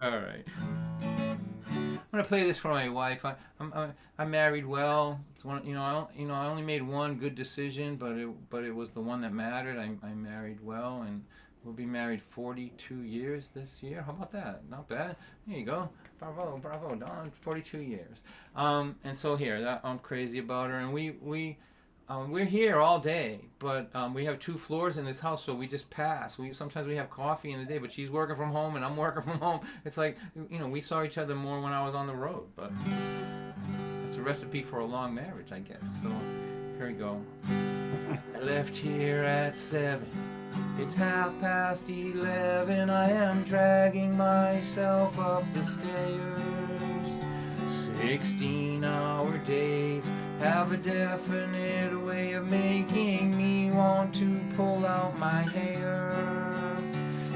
All right. I'm gonna play this for my wife. I'm married well. It's one, I only made one good decision, but it was the one that mattered. I married well, and we'll be married 42 years this year. How about that? Not bad. There you go. Bravo, Don. 42 years. And so here, I'm crazy about her, and we're here all day, but we have 2 floors in this house, so we just pass. Sometimes we have coffee in the day, but she's working from home and I'm working from home. It's like, we saw each other more when I was on the road, but it's a recipe for a long marriage, I guess. So here we go. I left here at 7. It's 11:30. I am dragging myself up the stairs. 16-hour days have a definite way of making me want to pull out my hair.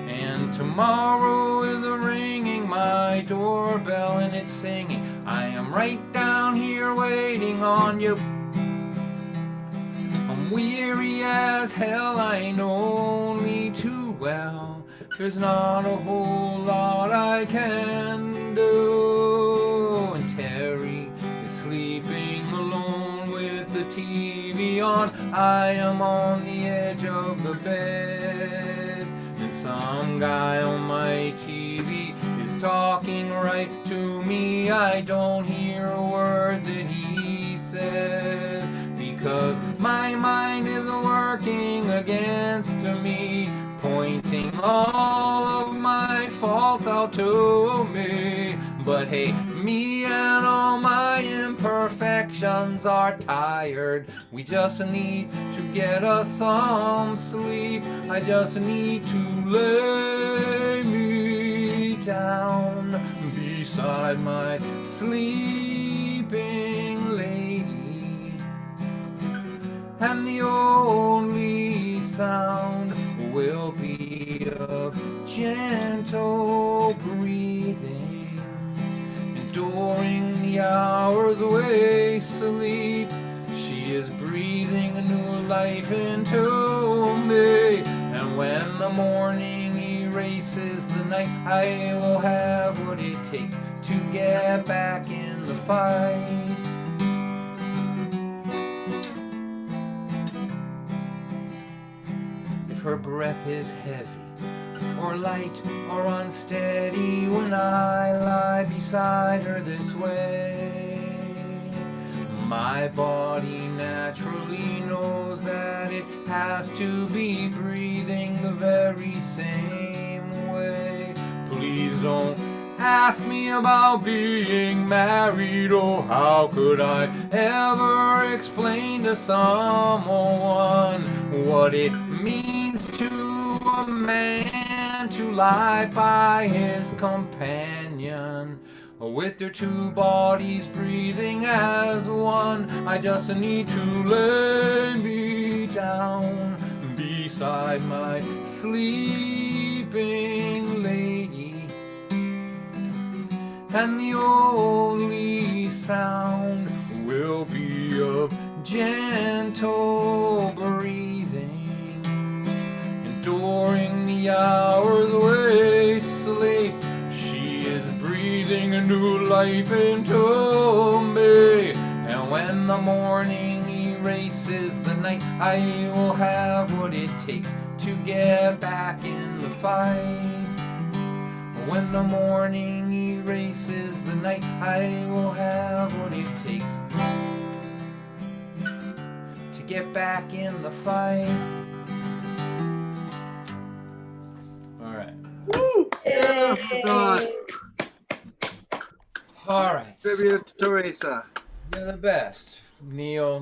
And tomorrow is ringing my doorbell, and it's singing, I am right down here waiting on you. I'm weary as hell, I know only too well. There's not a whole lot I can do. And Terry is sleeping alone with the TV on. I am on the edge of the bed, and some guy on my TV is talking right to me. I don't hear a word that he said, because my mind is working against me, pointing all of my faults out to me. But hey, me and all my imperfections are tired. We just need to get us some sleep. I just need to lay me down beside my sleeping lady, and the only sound will be of gentle breathing. And during the hours we sleep, she is breathing a new life into me. And when the morning erases the night, I will have what it takes to get back in the fight. Her breath is heavy, or light, or unsteady when I lie beside her this way. My body naturally knows that it has to be breathing the very same way. please don't ask me about being married. Oh, how could I ever explain to someone what it means to a man to lie by his companion, with their two bodies breathing as one? I just need to lay me down beside my sleeping lady, and the only sound will be of gentle breathing. And during the hours we sleep, she is breathing a new life into me. And when the morning erases the night, I will have what it takes to get back in the fight. When the morning erases the night, I will have what it takes to get back in the fight. All right. Yeah, Don. All right. Tribute to Teresa. You're the best, Neil,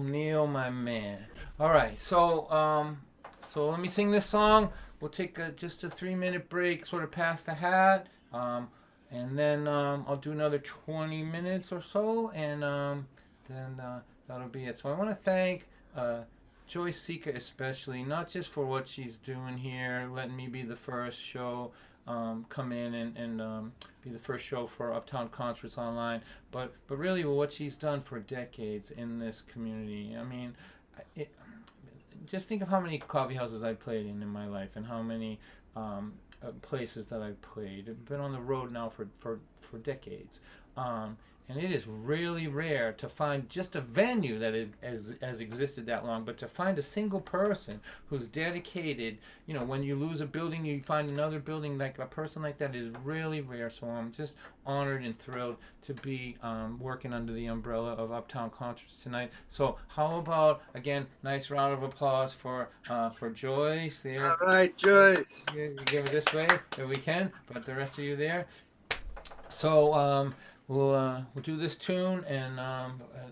my man. All right, so let me sing this song. We'll take just a 3-minute break, sort of pass the hat, and then I'll do another 20 minutes or so, and then that'll be it. So I want to thank Joyce, Iike especially, not just for what she's doing here, letting me be the first show, come in and be the first show for Uptown Concerts Online, but really what she's done for decades in this community. I mean, just think of how many coffee houses I played in my life, and how many places that I've played. I've been on the road now for decades. And it is really rare to find just a venue that has existed that long, but to find a single person who's dedicated, you know, when you lose a building, you find another building, like a person like that is really rare. So I'm just honored and thrilled to be working under the umbrella of Uptown Concerts tonight. So how about, again, nice round of applause for Joyce there. All right, Joyce. Give it this way if we can, but the rest of you there. So we'll do this tune and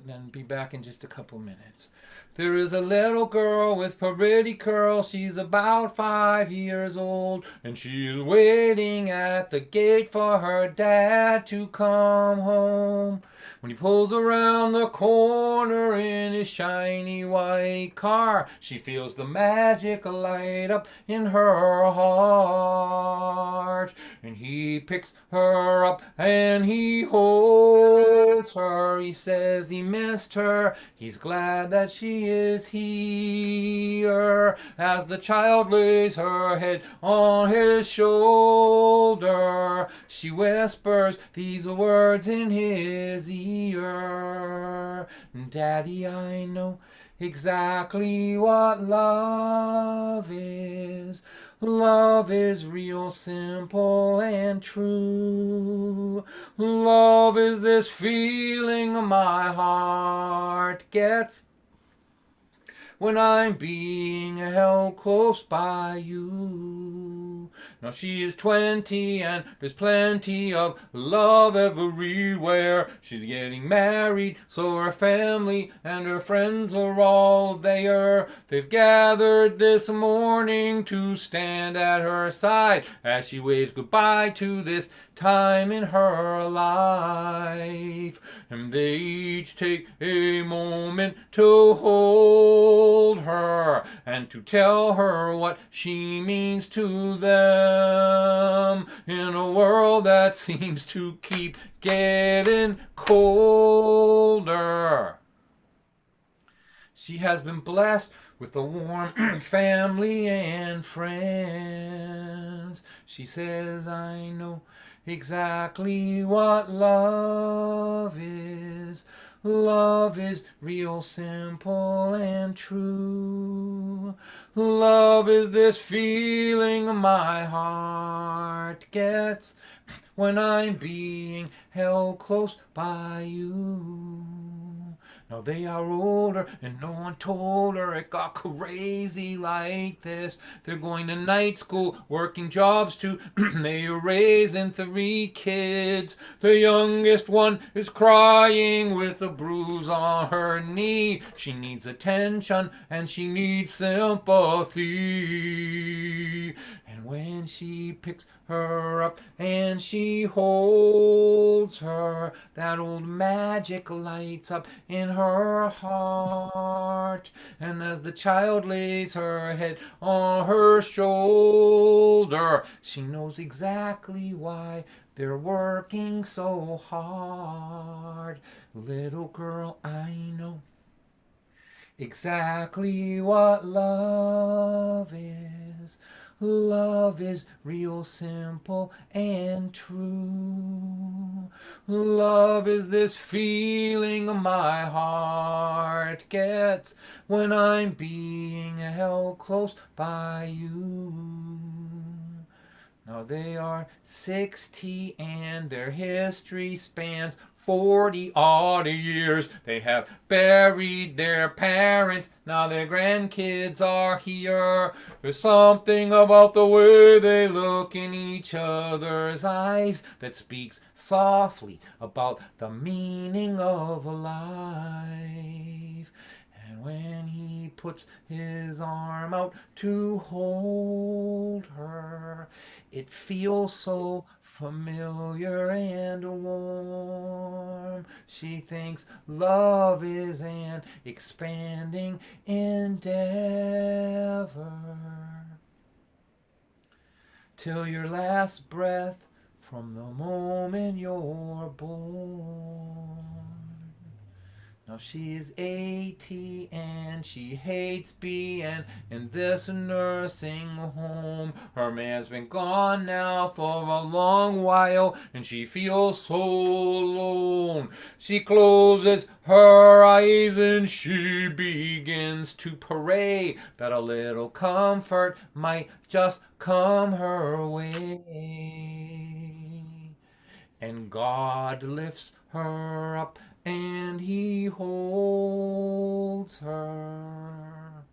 then be back in just a couple minutes. There is a little girl with pretty curls. She's about 5 years old, and she is waiting at the gate for her dad to come home. When he pulls around the corner in his shiny white car, she feels the magic light up in her heart. And he picks her up and he holds her. He says he missed her. He's glad that she is here. As the child lays her head on his shoulder, she whispers these words in his ear. Daddy, I know exactly what love is. Love is real simple and true. Love is this feeling my heart gets when I'm being held close by you. Now she is 20 and there's plenty of love everywhere. She's getting married, so her family and her friends are all there. They've gathered this morning to stand at her side as she waves goodbye to this time in her life. And they each take a moment to hold her and to tell her what she means to them in a world that seems to keep getting colder. She has been blessed with a warm family and friends. She says, I know exactly what love is. Love is real simple and true. Love is this feeling my heart gets when I'm being held close by you. Now they are older and no one told her it got crazy like this. They're going to night school, working jobs too. They are raising 3 kids. The youngest one is crying with a bruise on her knee. She needs attention and she needs sympathy. And when she picks her up and she holds her, that old magic lights up in her heart. And as the child lays her head on her shoulder, she knows exactly why they're working so hard. Little girl, I know exactly what love is. Love is real simple and true. Love is this feeling my heart gets when I'm being held close by you. Now they are 60 and their history spans 40 odd years. They have buried their parents. Now their grandkids are here. There's something about the way they look in each other's eyes that speaks softly about the meaning of life. And when he puts his arm out to hold her, it feels so familiar and warm. She thinks love is an expanding endeavor till your last breath from the moment you're born. Now she's 80 and she hates being in this nursing home. Her man's been gone now for a long while and she feels so alone. She closes her eyes and she begins to pray that a little comfort might just come her way. And God lifts her up and he holds her.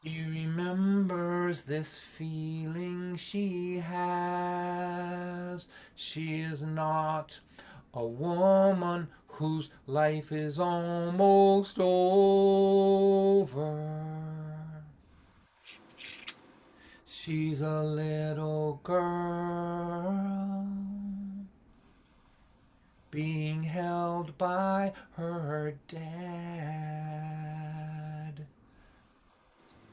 He remembers this feeling she has. She is not a woman whose life is almost over. She's a little girl being held by her dad.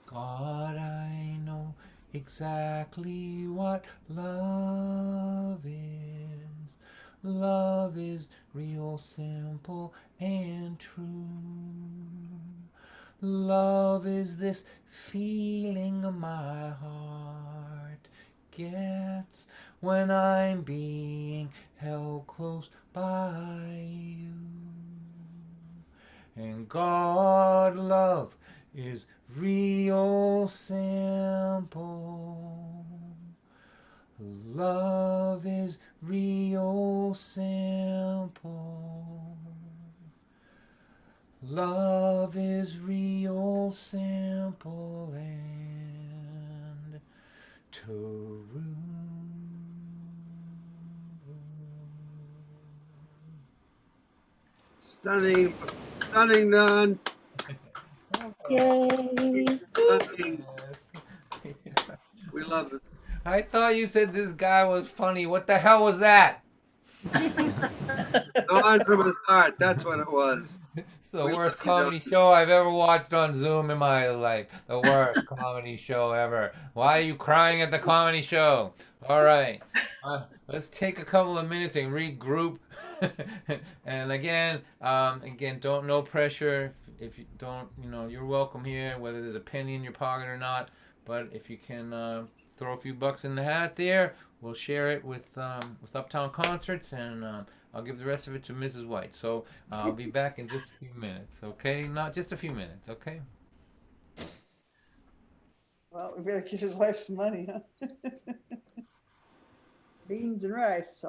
God, I know exactly what love is. Love is real simple and true. Love is this feeling my heart gets when I'm being held close by you. And God, love is real simple. Love is real simple. Love is real simple and true. Stunning, stunning, Don. Yay. Stunning. We love it. I thought you said this guy was funny. What the hell was that? Don from his heart. That's what it was. It's the We worst love you, comedy Don. show I've ever watched on Zoom in my life. The worst comedy show ever. Why are you crying at the comedy show? All right. Let's take a couple of minutes and regroup. And again, don't no pressure. If you don't, you're welcome here, whether there's a penny in your pocket or not. But if you can throw a few bucks in the hat there, we'll share it with Uptown Concerts, and I'll give the rest of it to Mrs. White. So I'll be back in just a few minutes, okay? Not just a few minutes, okay? Well, we better give his wife some money, huh? Beans and rice, so.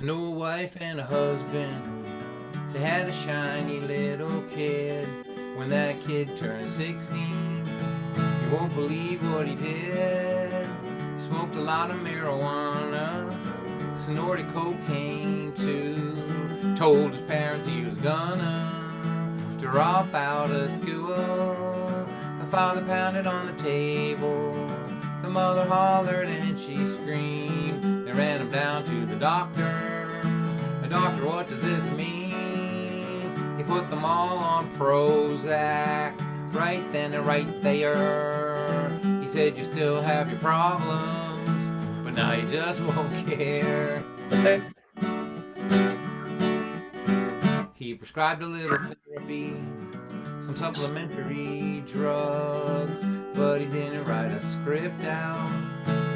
I knew a wife and a husband. They had a shiny little kid. When that kid turned 16, you won't believe what he did. He smoked a lot of marijuana, snorted cocaine too. Told his parents he was gonna drop out of school. The father pounded on the table. The mother hollered and she screamed. They ran him down to the doctor. The doctor, what does this mean? He put them all on Prozac, right then and right there. He said, you still have your problems, but now you just won't care. He prescribed a little therapy, some supplementary drugs, but he didn't write a script out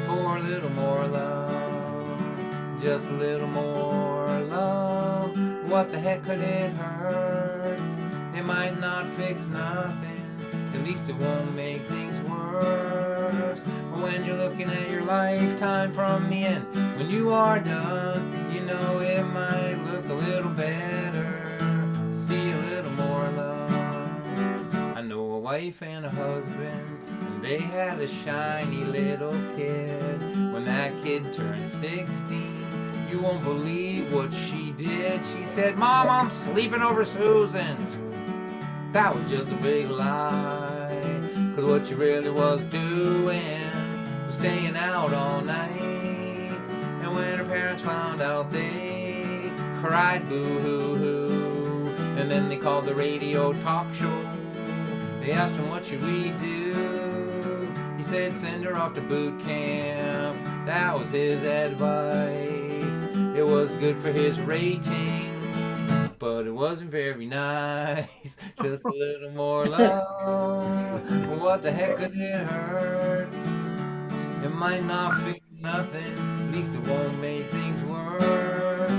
for a little more love, just a little more love. What the heck could it hurt? It might not fix nothing, at least it won't make things worse. But when you're looking at your lifetime from the end, when you are done, you know it might look a little better to see a little more love. I know a wife and a husband, and they had a shiny little kid. When that kid turned 16, you won't believe what she did. She said, Mom, I'm sleeping over Susan's. That was just a big lie, 'cause what she really was doing was staying out all night. And when her parents found out, they cried boo-hoo-hoo. And then they called the radio talk show. They asked him, what should we do? He said, send her off to boot camp. That was his advice. It was good for his ratings, but it wasn't very nice. Just a little more love. What the heck could it hurt? It might not fix nothing, at least it won't make things worse.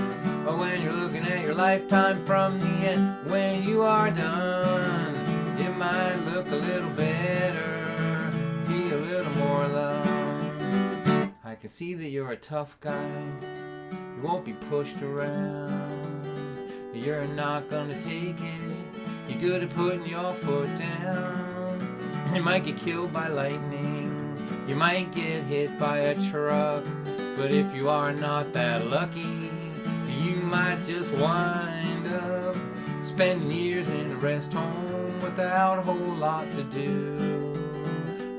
But when you're looking at your lifetime from the end, when you are done, it might look a little better, see a little more love. I can see that you're a tough guy. You won't be pushed around. You're not gonna take it. You're good at putting your foot down. You might get killed by lightning. You might get hit by a truck. But if you are not that lucky, you might just wind up spending years in a rest home without a whole lot to do.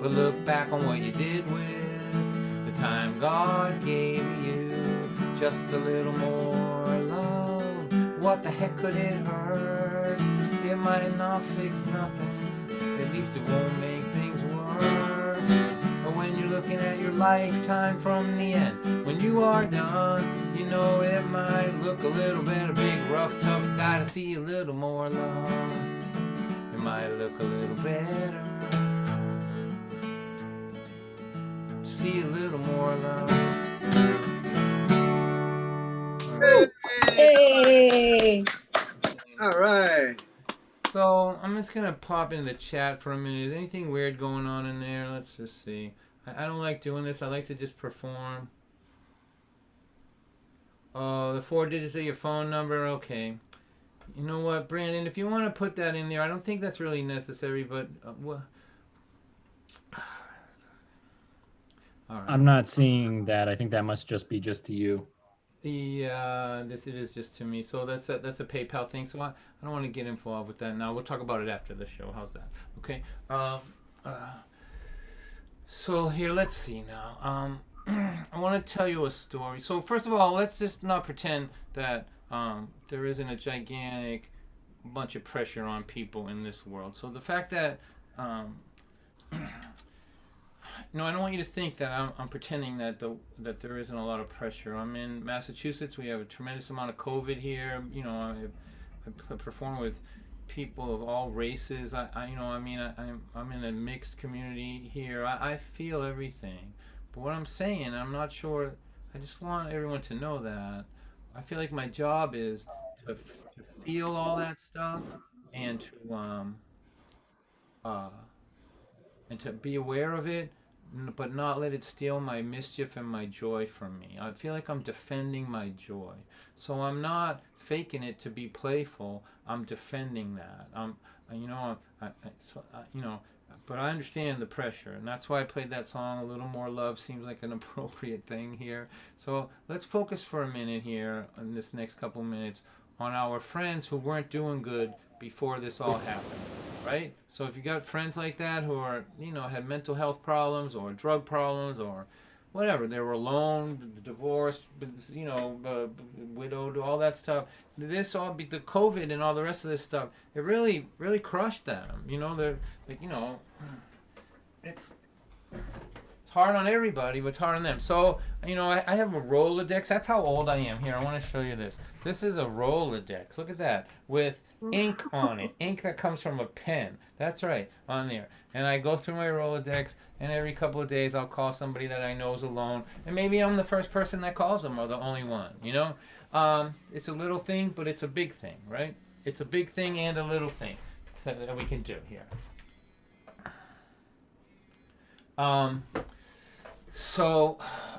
But look back on what you did with the time God gave you. Just a little more love. What the heck could it hurt? It might not fix nothing, at least it won't make things worse. But when you're looking at your lifetime from the end, when you are done, you know it might look a little better. Big, rough, tough guy to see a little more love. It might look a little better to see a little more love. Hey! All right. So I'm just gonna pop in the chat for a minute. Is anything weird going on in there? Let's just see. I don't like doing this. I like to just perform. Oh, the 4 digits of your phone number. Okay. You know what, Brandon? If you want to put that in there, I don't think that's really necessary. But what? All right. I'm not seeing that. I think that must just be just to you. This it is just to me. So that's a PayPal thing. So I don't want to get involved with that now. We'll talk about it after the show. How's that? Okay. So here, let's see now. I want to tell you a story. So first of all, let's just not pretend that there isn't a gigantic bunch of pressure on people in this world. So the fact that um, no, I don't want you to think that I'm pretending that that there isn't a lot of pressure. I'm in Massachusetts. We have a tremendous amount of COVID here. You know, I perform with people of all races. I'm in a mixed community here. I feel everything. But what I'm saying, I'm not sure. I just want everyone to know that I feel like my job is to feel all that stuff and uh, to be aware of it, but not let it steal my mischief and my joy from me. I feel like I'm defending my joy. So I'm not faking it to be playful. I'm defending that. You know, you know, but I understand the pressure, and that's why I played that song. A little more love seems like an appropriate thing here. So let's focus for a minute here in this next couple minutes on our friends who weren't doing good before this all happened, right? So if you got friends like that who are, you know, had mental health problems or drug problems or whatever, they were alone, divorced, you know, widowed, all that stuff. This all be the COVID and all the rest of this stuff. It really, really crushed them. You know, they're like, you know, it's hard on everybody, but it's hard on them. So, you know, I have a Rolodex. That's how old I am. Here, I want to show you this. This is a Rolodex. Look at that. With ink on it. Ink that comes from a pen. That's right, on there. And I go through my Rolodex, and every couple of days I'll call somebody that I know is alone. And maybe I'm the first person that calls them or the only one, you know? It's a little thing, but it's a big thing, right? It's a big thing and a little thing that we can do here. I'm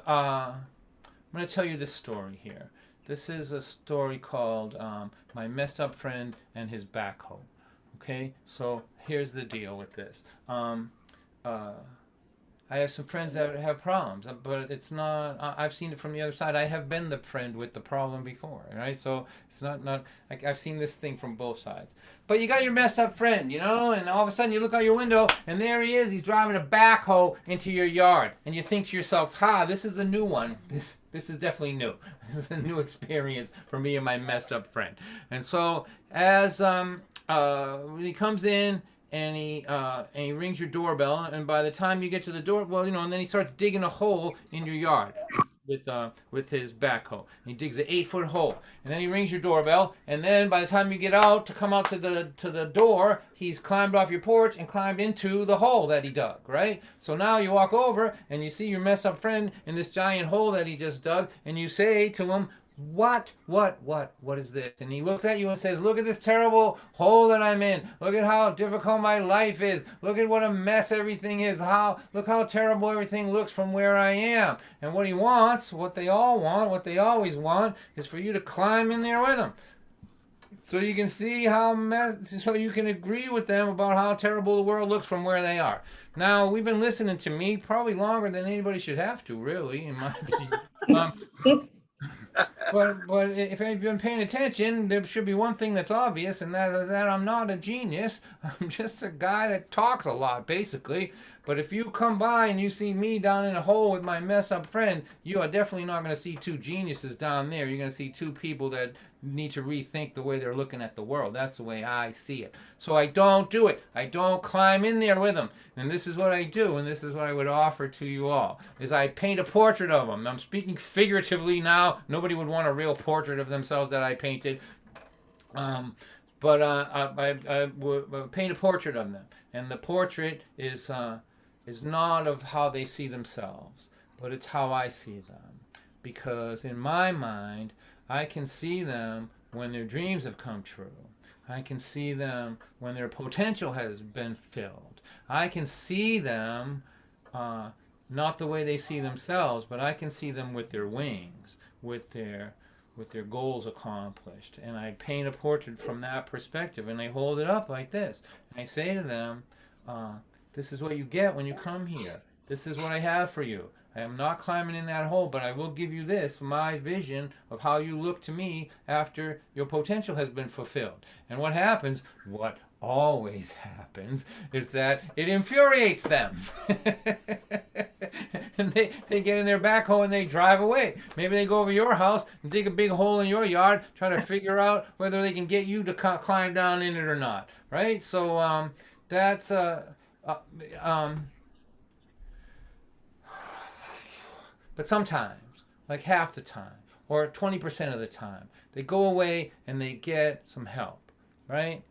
going to tell you this story here. This is a story called My Messed Up Friend and His Backhoe. Okay, so here's the deal with this. I have some friends that have problems, but it's not. I've seen it from the other side. I have been the friend with the problem before, right? So it's not like I've seen this thing from both sides. But you got your messed up friend, you know, and all of a sudden you look out your window and there he is. He's driving a backhoe into your yard, and you think to yourself, "Ha, this is a new one. This is definitely new. This is a new experience for me and my messed up friend." And so as when he comes in and he rings your doorbell, and by the time you get to the door, well, you know, and then he starts digging a hole in your yard with his backhoe. And he digs an 8-foot hole, and then he rings your doorbell, and then by the time you get out to come out to the door, he's climbed off your porch and climbed into the hole that he dug, right? So now you walk over and you see your messed up friend in this giant hole that he just dug, and you say to him, what is this? And he looks at you and says, look at this terrible hole that I'm in. Look at how difficult my life is. Look at what a mess everything is. Look how terrible everything looks from where I am. And what he wants, what they all want, what they always want, is for you to climb in there with him. So you can see so you can agree with them about how terrible the world looks from where they are. Now, we've been listening to me probably longer than anybody should have to, really, in my opinion. But if you've been paying attention, there should be one thing that's obvious, and that I'm not a genius. I'm just a guy that talks a lot, basically. But if you come by and you see me down in a hole with my mess up friend, you are definitely not going to see two geniuses down there. You're going to see two people that need to rethink the way they're looking at the world. That's the way I see it. So I don't do it. I don't climb in there with them. And this is what I do, and this is what I would offer to you all, is I paint a portrait of them. I'm speaking figuratively now. Nobody would want a real portrait of themselves that I painted. But I would paint a portrait of them. And the portrait is not of how they see themselves, but it's how I see them. Because in my mind, I can see them when their dreams have come true. I can see them when their potential has been filled. I can see them not the way they see themselves, but I can see them with their wings, with their goals accomplished. And I paint a portrait from that perspective, and I hold it up like this. And I say to them, this is what you get when you come here. This is what I have for you. I am not climbing in that hole, but I will give you this, my vision of how you look to me after your potential has been fulfilled. And what happens, what always happens is that it infuriates them. And they get in their backhoe and they drive away. Maybe they go over your house and dig a big hole in your yard, trying to figure out whether they can get you to climb down in it or not, right? So that's but sometimes, like half the time or 20% of the time, they go away and they get some help, right?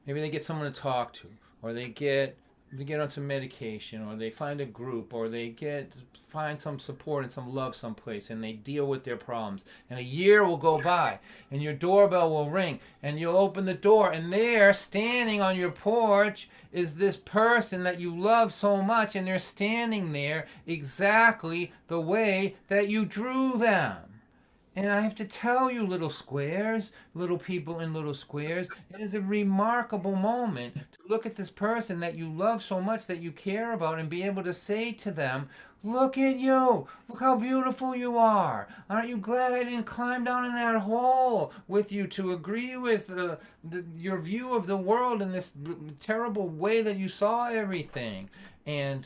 Maybe they get someone to talk to, or they get on some medication, or they find a group, or they find some support and some love someplace, and they deal with their problems. And a year will go by, and your doorbell will ring, and you'll open the door, and there, standing on your porch, is this person that you love so much, and they're standing there exactly the way that you drew them. And I have to tell you, little squares, little people in little squares, it is a remarkable moment to look at this person that you love so much, that you care about, and be able to say to them, look at you, look how beautiful you are. Aren't you glad I didn't climb down in that hole with you to agree with your view of the world in this terrible way that you saw everything? And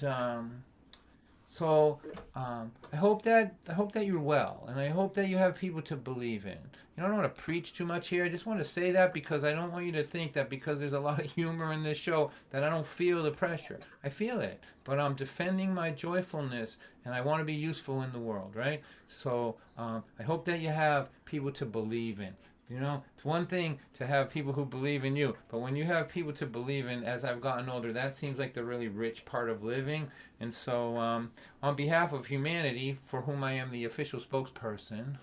So I hope that you're well, and I hope that you have people to believe in. I don't want to preach too much here. I just want to say that because I don't want you to think that because there's a lot of humor in this show that I don't feel the pressure. I feel it, but I'm defending my joyfulness, and I want to be useful in the world, right? So I hope that you have people to believe in. It's one thing to have people who believe in you, but when you have people to believe in, as I've gotten older, that seems like the really rich part of living. And so on behalf of humanity, for whom I am the official spokesperson,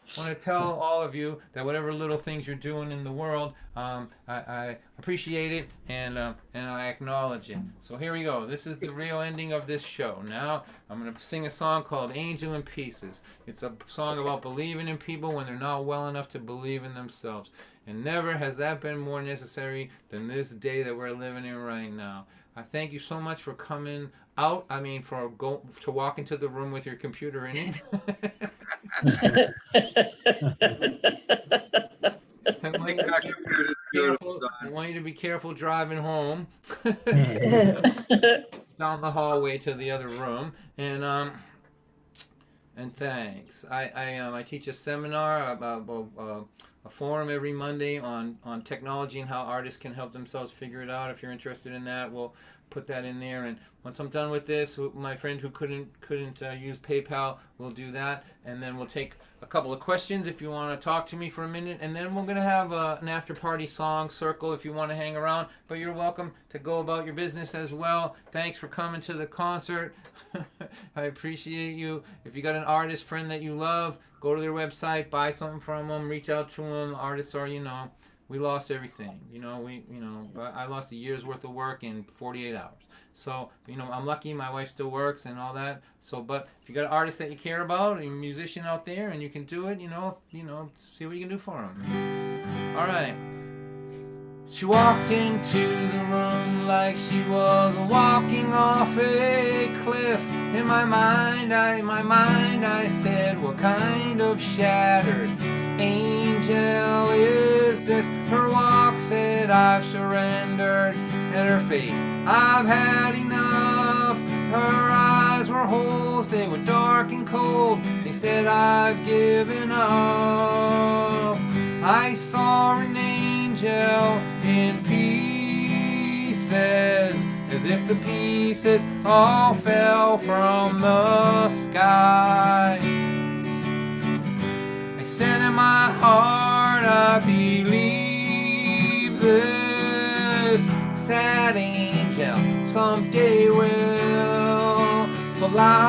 I want to tell all of you that whatever little things you're doing in the world, I appreciate it, and I acknowledge it. So here we go. This is the real ending of this show. Now I'm going to sing a song called Angel in Pieces. It's a song about believing in people when they're not well enough to believe in themselves. And never has that been more necessary than this day that we're living in right now. I thank you so much for coming out. To walk into the room with your computer in it. I want you to be careful driving home down the hallway to the other room. And thanks. I teach a seminar about a forum every Monday on technology and how artists can help themselves figure it out. If you're interested in that, we'll put that in there. And once I'm done with this, my friend who couldn't use PayPal will do that, and then we'll take a couple of questions if you want to talk to me for a minute, and then we're going to have an after party song circle if you want to hang around. But you're welcome to go about your business as well. Thanks for coming to the concert. I appreciate you. If you got an artist friend that you love, go to their website, buy something from them, reach out to them. Artists are, we lost everything. I lost a year's worth of work in 48 hours. So, I'm lucky my wife still works and all that. So, but if you got an artist that you care about, a musician out there, and you can do it, see what you can do for them. All right. She walked into the room like she was walking off a cliff. In my mind, I said, what kind of shattered angel is this? Her walk said, I've surrendered. And her face, I've had enough. Her eyes were holes, they were dark and cold. They said, I've given up. I saw an angel in pieces, as if the pieces all fell from the sky. I said in my heart, I believe this sad angel someday will fly.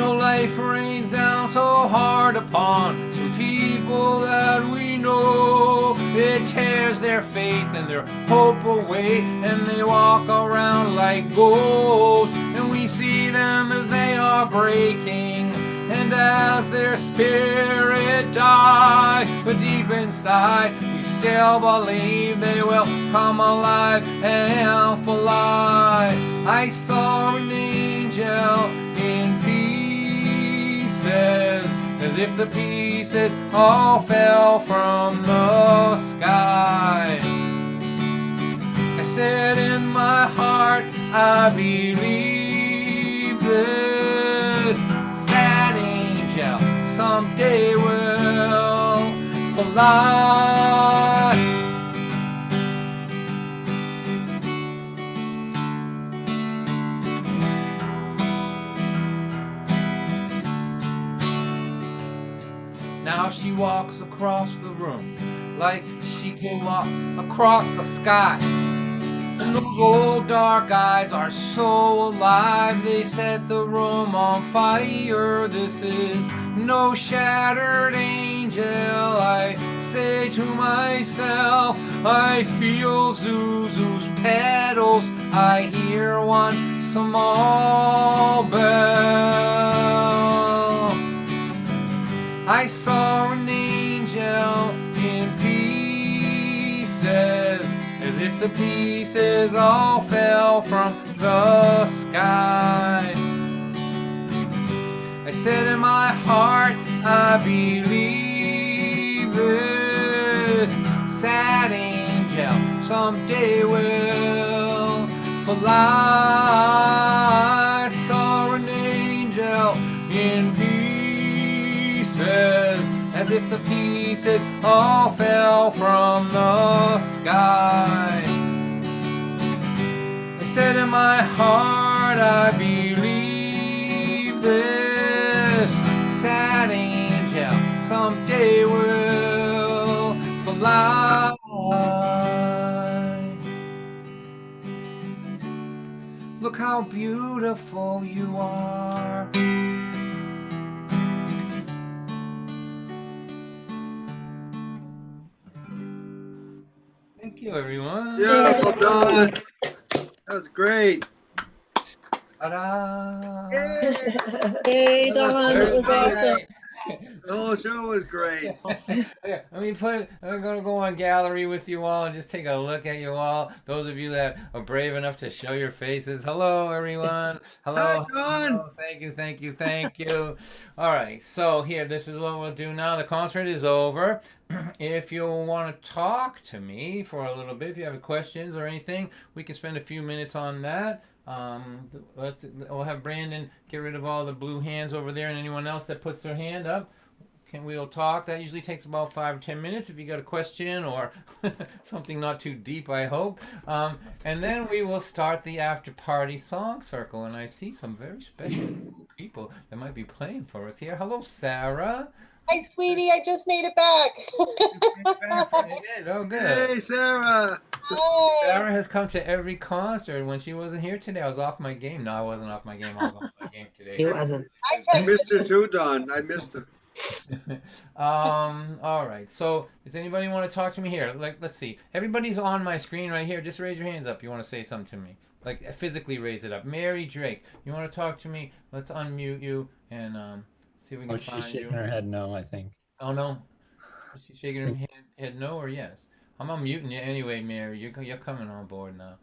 Life rains down so hard upon some people that we know. It tears their faith and their hope away, and they walk around like ghosts, and we see them as they are breaking, and as their spirit dies. But deep inside we still believe they will come alive and fly. I saw an angel in pieces, as if the pieces all fell from the sky. I said in my heart, I believe this sad angel someday will fly. Now she walks across the room like she can walk across the sky. And those old dark eyes are so alive, they set the room on fire. This is no shattered angel, I say to myself. I feel Zuzu's petals, I hear one small bell. I saw an angel in pieces, as if the pieces all fell from the sky. I said in my heart, I believe this sad angel someday will fly. I saw an angel in pieces, as if the pieces all fell from the sky. I said in my heart, I believe this sad angel someday will fly. Look how beautiful you are. Thank you, everyone. Yeah, well done. That was great. Ta-da! Hey, Dawn, that was awesome. The whole show was great. Okay, I'm gonna go on gallery with you all and just take a look at you all. Those of you that are brave enough to show your faces. Hello, everyone. Hello. Hi, Dawn. Hello. Thank you. All right, so here, this is what we'll do now. The concert is over. If you want to talk to me for a little bit, if you have questions or anything, we can spend a few minutes on that. We'll have Brandon get rid of all the blue hands over there, and anyone else that puts their hand up, we'll talk. That usually takes about 5 or 10 minutes if you got a question or something not too deep, I hope. And then we will start the after party song circle, and I see some very special people that might be playing for us here. Hello, Sarah. Hi, sweetie. I just made it back. Oh, good. Hey, Sarah. Hi. Sarah has come to every concert. When she wasn't here today, I was off my game. No, I wasn't off my game. I was off my game today. He wasn't. I missed her too, Dawn. I missed her. All right. So, does anybody want to talk to me here? Let's see. Everybody's on my screen right here. Just raise your hands up. You want to say something to me? Like, physically raise it up. Mary Drake, you want to talk to me? Let's unmute you and see if we can find she's you. shaking her head no, I think. Oh no, is she shaking her head no or yes? I'm unmuting you anyway, Mary. You're coming on board now.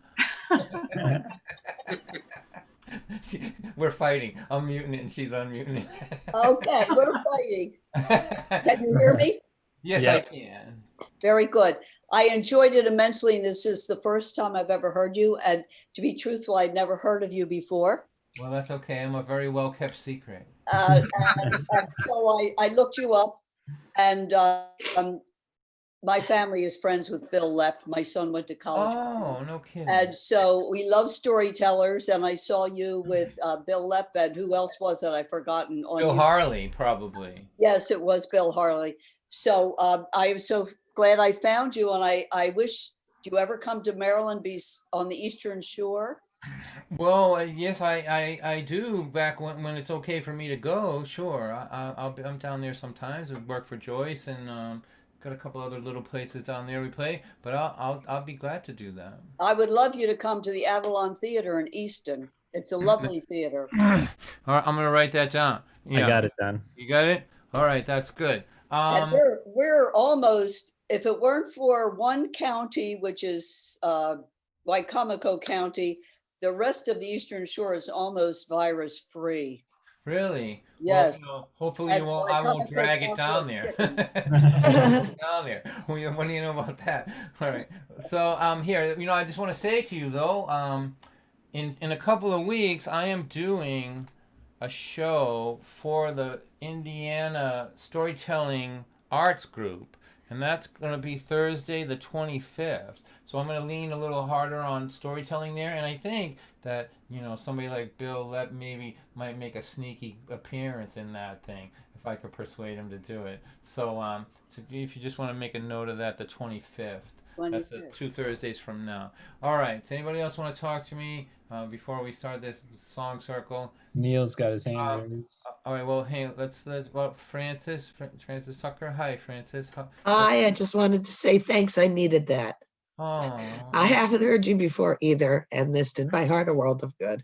We're fighting. I'm muting it and she's unmuting it. Okay, we're fighting. Can you hear me? Yes, Yeah. I can. Very good. I enjoyed it immensely. This is the first time I've ever heard you. And to be truthful, I'd never heard of you before. Well, that's okay. I'm a very well kept secret. And so I looked you up, and my family is friends with Bill Lepp. My son went to college. Oh, no kidding. And so we love storytellers, and I saw you with Bill Lepp, and who else was it? I've forgotten. Bill Harley, probably. Yes, it was Bill Harley. So I am so glad I found you, and I wish, do you ever come to Maryland, be on the Eastern Shore? Well, yes, I do. Back when it's okay for me to go, sure. I'm down there sometimes. I work for Joyce, and got a couple other little places down there we play. But I'll be glad to do that. I would love you to come to the Avalon Theater in Easton. It's a lovely theater. All right, I'm gonna write that down. I got it done. You got it? All right, that's good. And we're almost if it weren't for one county, which is Wycomico County, the rest of the Eastern Shore is almost virus free. Really? Yes. Well, hopefully And I won't Wycomico drag it County down has there. chickens. Down there. What do you know about that? All right. So here, I just want to say to you though, in a couple of weeks, I am doing a show for the Indiana Storytelling Arts Group, and that's going to be Thursday the 25th. So I'm going to lean a little harder on storytelling there, and I think that somebody like Bill maybe might make a sneaky appearance in that thing if I could persuade him to do it. So so if you just want to make a note of that, the 25th. That's 2 Thursdays from now. All right. Does anybody else want to talk to me before we start this song circle? Neil's got his hand raised. All right. Well, hey, let's Francis Tucker. Hi, Francis. Hi, I just wanted to say thanks. I needed that. Oh. I haven't heard you before either, and this did my heart a world of good.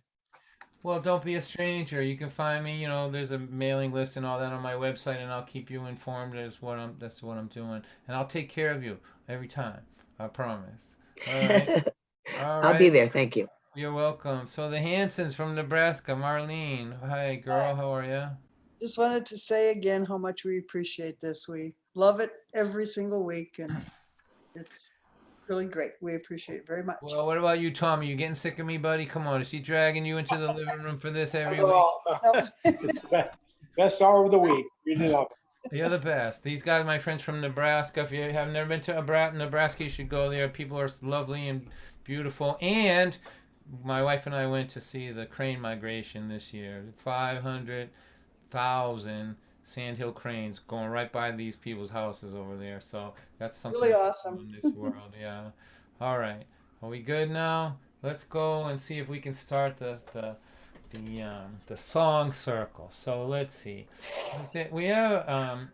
Well, don't be a stranger. You can find me. There's a mailing list and all that on my website, and I'll keep you informed as that's what I'm doing, and I'll take care of you every time. I promise. All right. All right. I'll be there. Thank you. You're welcome. So the Hansons from Nebraska, Marlene. Hi, girl. How are you? Just wanted to say again how much we appreciate this. We love it every single week, and it's really great. We appreciate it very much. Well, what about you, Tom? Are you getting sick of me, buddy? Come on. Is he dragging you into the living room for this every week? Well, it's the best hour of the week. Really love it. You're the best. These guys, my friends from Nebraska. If you have never been to Nebraska, you should go there. People are lovely and beautiful. And my wife and I went to see the crane migration this year. 500,000 sandhill cranes going right by these people's houses over there. So that's something Really awesome. in this world. Yeah. All right. Are we good now? Let's go and see if we can start the song circle. So let's see. We have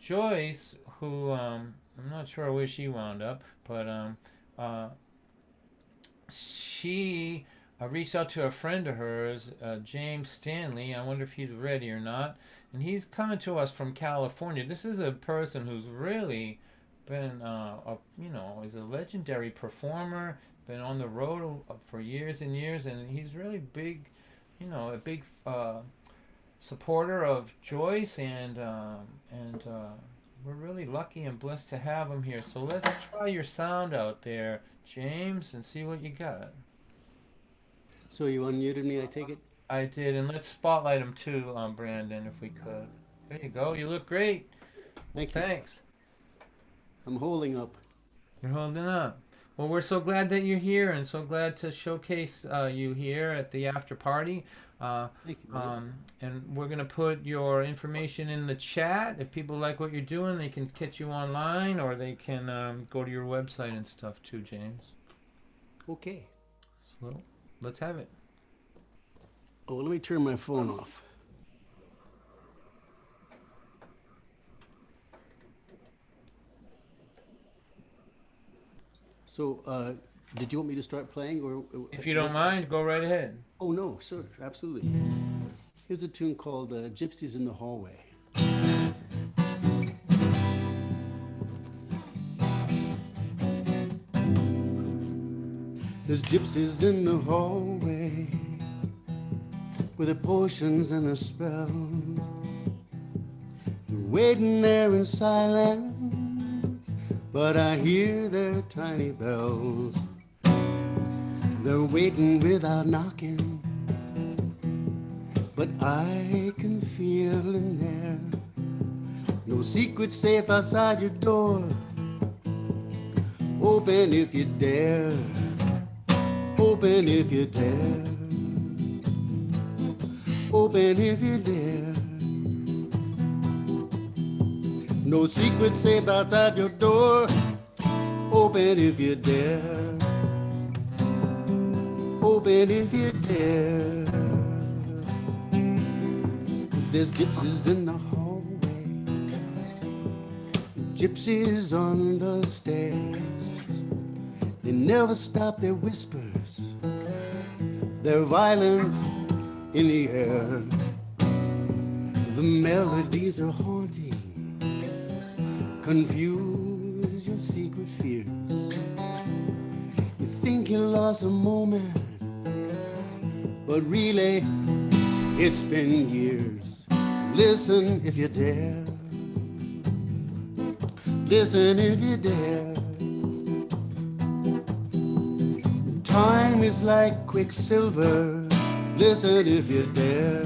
Joyce, who I'm not sure where she wound up, but she reached out to a friend of hers, James Stanley. I wonder if he's ready or not. And he's coming to us from California. This is a person who's really been, is a legendary performer. Been on the road for years and years, and he's really big, a big supporter of Joyce, and we're really lucky and blessed to have him here. So let's try your sound out there, James, and see what you got. So you unmuted me, I take it? I did, and let's spotlight him too, Brandon, if we could. There you go. You look great. Thank you. Thanks. I'm holding up. You're holding up. Well, we're so glad that you're here, and so glad to showcase you here at the after party. Thank you. And we're going to put your information in the chat. If people like what you're doing, they can catch you online, or they can go to your website and stuff too, James. Okay. So let's have it. Oh, let me turn my phone off. So, did you want me to start playing, or if you don't mind, go right ahead. Oh no, sir, absolutely. Here's a tune called "Gypsies in the Hallway." There's gypsies in the hallway with their potions and their spells. They're waiting there in silence, but I hear their tiny bells. They're waiting without knocking, but I can feel in there. No secret safe outside your door. Open if you dare. Open if you dare. Open if you dare. No secret safe outside your door. Open if you dare. Open if you dare. There's gypsies in the hallway, gypsies on the stairs. They never stop their whispers, their violence in the air. The melodies are haunting, confused face your secret fears. You think you lost a moment, but really it's been years. Listen if you dare. Listen if you dare. Time is like quicksilver. Listen if you dare.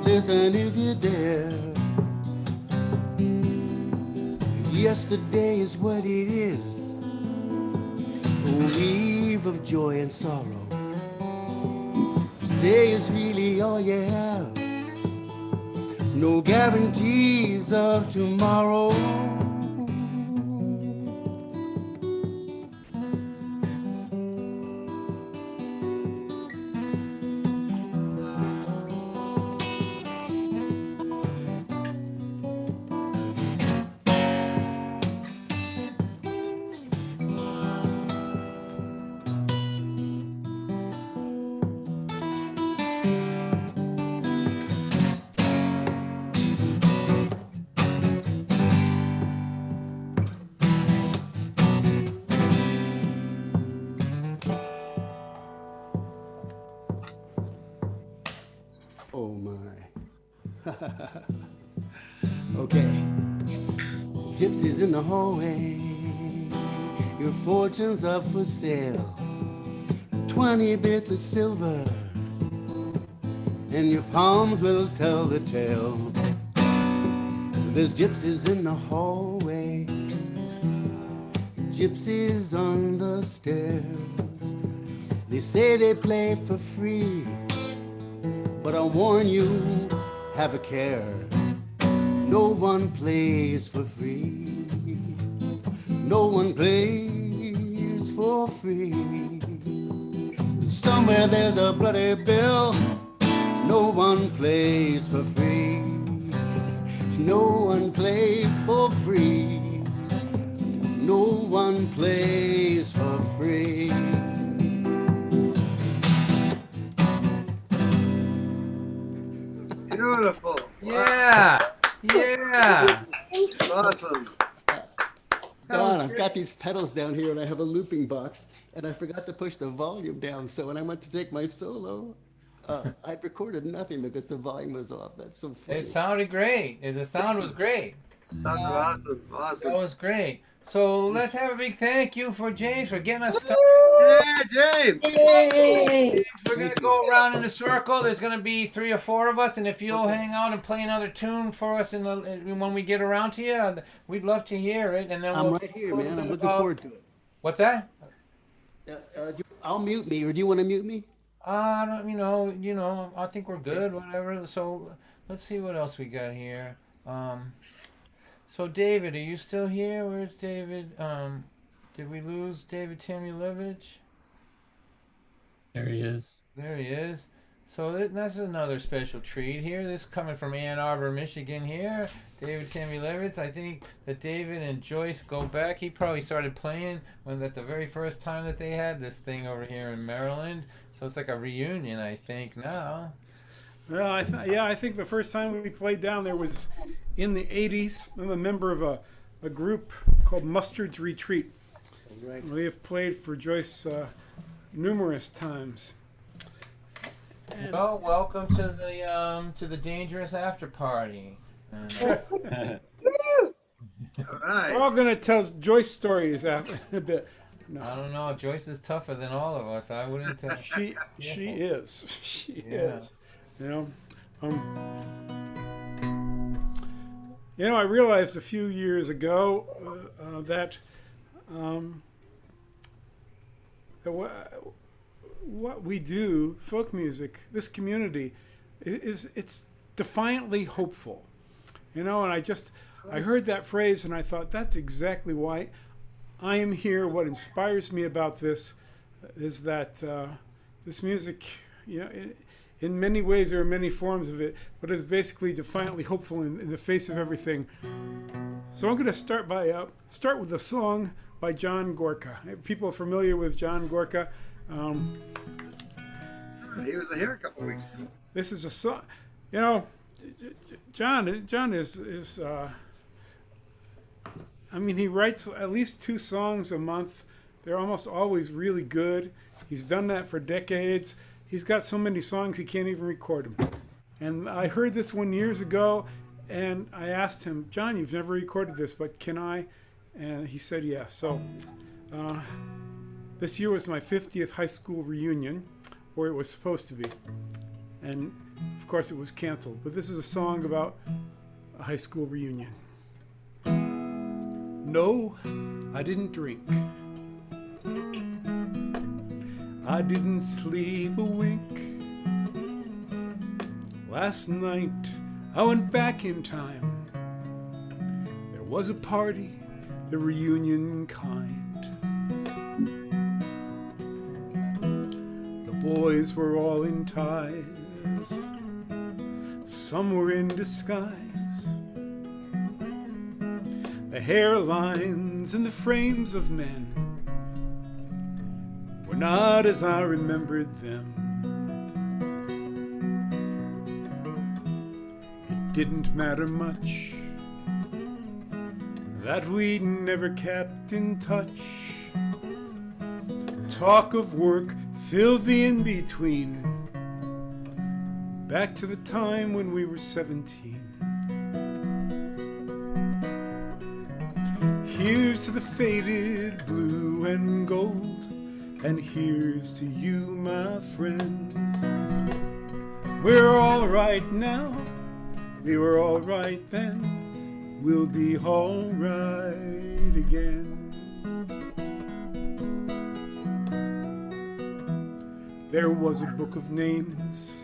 Listen if you dare. Yesterday is what it is. A weave of joy and sorrow. Today is really all you have. No guarantees of tomorrow. Oh my. Okay. Gypsies in the hallway. Your fortune's up for sale. 20 bits of silver. And your palms will tell the tale. There's gypsies in the hallway. Gypsies on the stairs. They say they play for free. But I warn you, have a care. No one plays for free. No one plays for free. Somewhere there's a bloody bill. No one plays for free. No one plays for free. No one plays for free. Beautiful. Yeah. Yeah. Awesome. Don, I've got these pedals down here and I have a looping box and I forgot to push the volume down. So when I went to take my solo, I'd recorded nothing because the volume was off. That's so funny. It sounded great. The sound was great. Sounded awesome. That Awesome. was great. So let's have a big thank you for James for getting us started. Yeah, James. Yay! We're going to go around in a circle. There's going to be 3 or 4 of us, and if you'll hang out and play another tune for us when we get around to you, we'd love to hear it. And then I'm we'll right here, man. I'm looking forward to it. What's that? I'll mute me, or do you want to mute me? I think we're good. Whatever. So let's see what else we got here. So David, are you still here? Where's David? Did we lose David Tamulevich? There he is. There he is. So that's another special treat here. This coming from Ann Arbor, Michigan here. David Tamulevich. I think that David and Joyce go back. He probably started playing at the very first time that they had this thing over here in Maryland. So it's like a reunion, I think, now. Well, I think the first time we played down there was in the 80s. I'm a member of a group called Mustard's Retreat. Right. We have played for Joyce numerous times. And Well, welcome to the dangerous after party. All right. we're all going to tell Joyce stories after a bit. No, I don't know. Joyce is tougher than all of us. I wouldn't. she is. She Yeah. is. I realized a few years ago that what we do, folk music, this community, it's defiantly hopeful. And I heard that phrase and I thought that's exactly why I am here. What inspires me about this is that this music, in many ways there are many forms of it, but it's basically defiantly hopeful in the face of everything. So I'm going to start with a song by John Gorka. People are familiar with John Gorka. He was here a couple of weeks ago. This is a song, John is I mean, he writes at least 2 songs a month. They're almost always really good. He's done that for decades. He's got so many songs he can't even record them. And I heard this one years ago, and I asked him, John, you've never recorded this, but can I? And he said yes. So this year was my 50th high school reunion, or it was supposed to be. And of course it was canceled. But this is a song about a high school reunion. No, I didn't drink. I didn't sleep a wink. Last night I went back in time. There was a party, the reunion kind. The boys were all in ties. Some were in disguise. The hairlines and the frames of men were not as I remembered them. It didn't matter much that we never kept in touch. Talk of work filled the in-between, back to the time when we were 17. Here's to the faded blue and gold, and here's to you, my friends. We're all right now, we were all right then, we'll be all right again. There was a book of names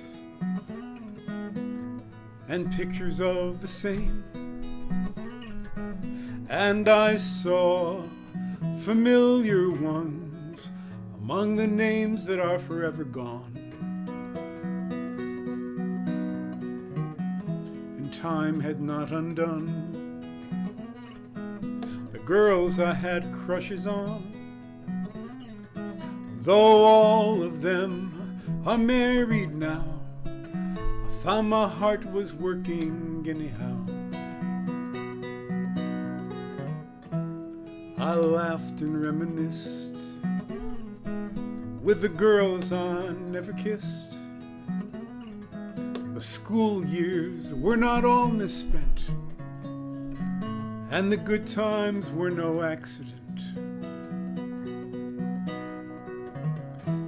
and pictures of the same, and I saw familiar ones among the names that are forever gone. And time had not undone the girls I had crushes on, though all of them are married now. I found my heart was working anyhow. I laughed and reminisced with the girls I never kissed. The school years were not all misspent, and the good times were no accident.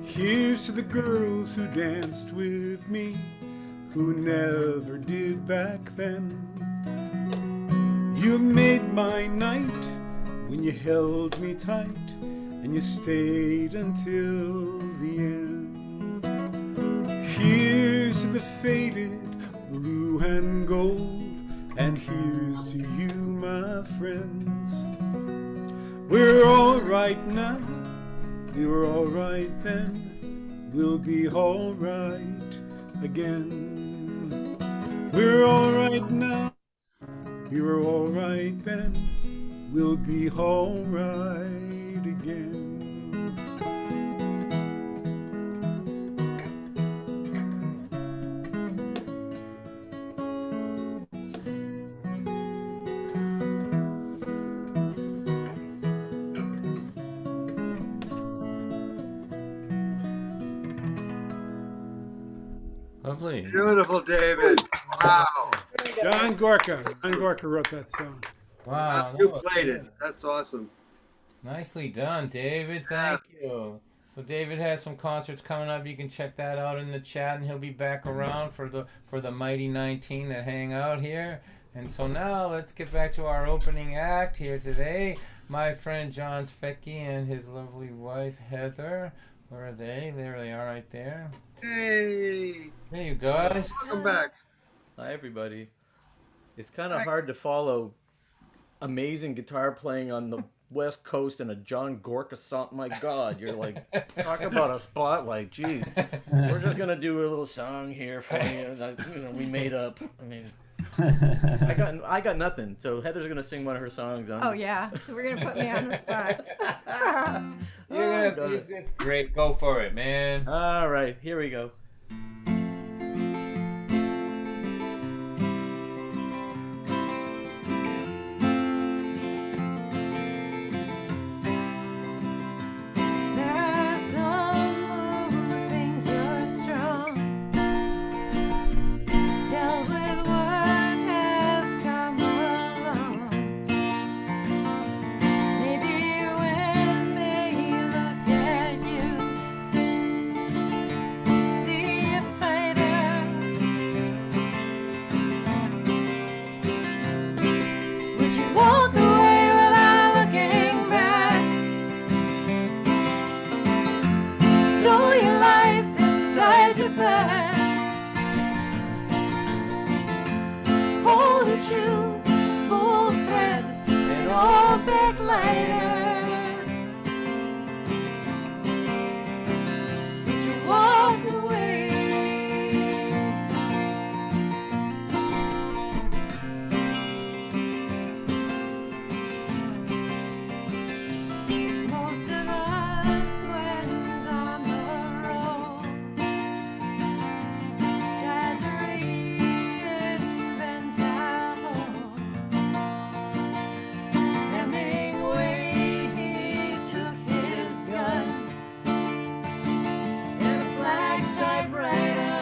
Here's to the girls who danced with me, who never did back then. You made my night when you held me tight, and you stayed until the end. Here's to the faded blue and gold, and here's to you, my friends. We're all right now, we were all right then, we'll be all right again. We're all right now, we were all right then, we'll be all right again. Lovely. Beautiful, David. Wow. John Gorka wrote that song. Wow. You that was played good. it. That's awesome. Nicely done, David. Thank you. So David has some concerts coming up. You can check that out in the chat, and he'll be back around for the Mighty 19 that hang out here. And so now let's get back to our opening act here today. My friend John Fecky and his lovely wife Heather. Where are they? There they are, right there. Hey. There you guys. Welcome back. Hi, everybody. It's kind of hard to follow amazing guitar playing on the West Coast and a John Gorka song. My God, you're like, talk about a spotlight. Jeez, we're just gonna do a little song here for you. That, we made up. I mean, I got nothing. So Heather's gonna sing one of her songs. Oh yeah, so we're gonna put me on the spot. It's great. Go for it, man. All right, here we go. inside your bed. Holy shoes full of thread, an old big lighter. Would you walk away? Most of us went on the road, tried to reinvent our home. Hemingway, he took his gun and a black typewriter.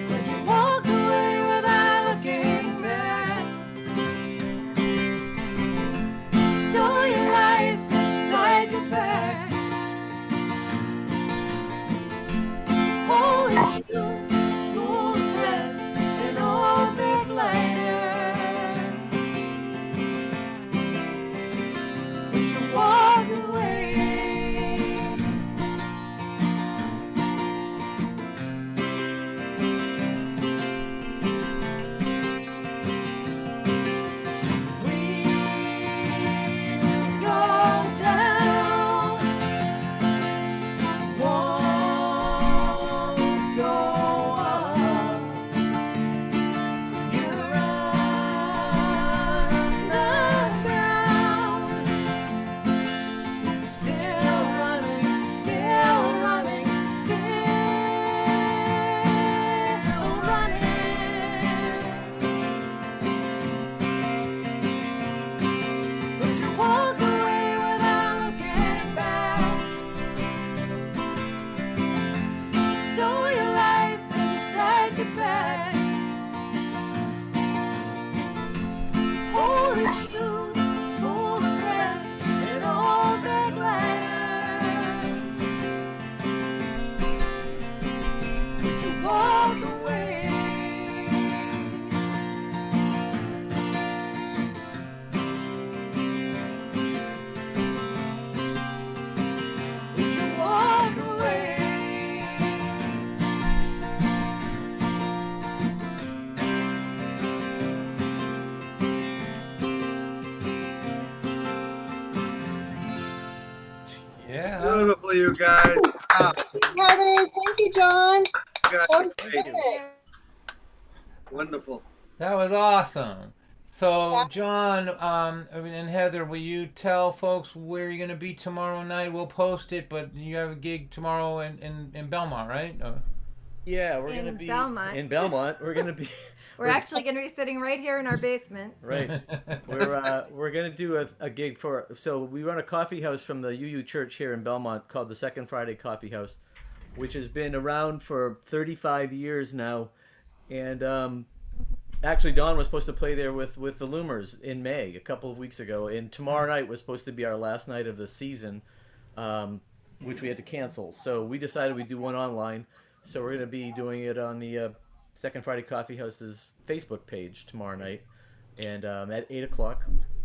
Would you walk away without looking back? Stole your life inside your bag. Holy shoes, full of thread, an old big lighter. Would you walk away? Wheels go down, walls go up. You run the ground, still running, still running, still running. Would you walk away without looking back? Stole your life inside your bag. Holy shoes full of thread, an old big lighter. Would you walk away? Would you walk away? Yeah. Beautiful, you guys. Wow, Heather, thank you, John. you guys That are was great. great. Wonderful. That was awesome. So, John, and Heather, will you tell folks where you're going to be tomorrow night? We'll post it, but you have a gig tomorrow in Belmont, right? Yeah, we're In gonna be Belmont. in Belmont. We're gonna be We're actually going to be sitting right here in our basement. right. We're gonna do a gig for. So we run a coffee house from the UU Church here in Belmont called the Second Friday Coffee House, which has been around for 35 years now, and actually Dawn was supposed to play there with the Loomers in May a couple of weeks ago, and tomorrow night was supposed to be our last night of the season, which we had to cancel. So we decided we'd do one online. So we're gonna be doing it on the Second Friday Coffee House's Facebook page tomorrow night, and at 8 o'clock,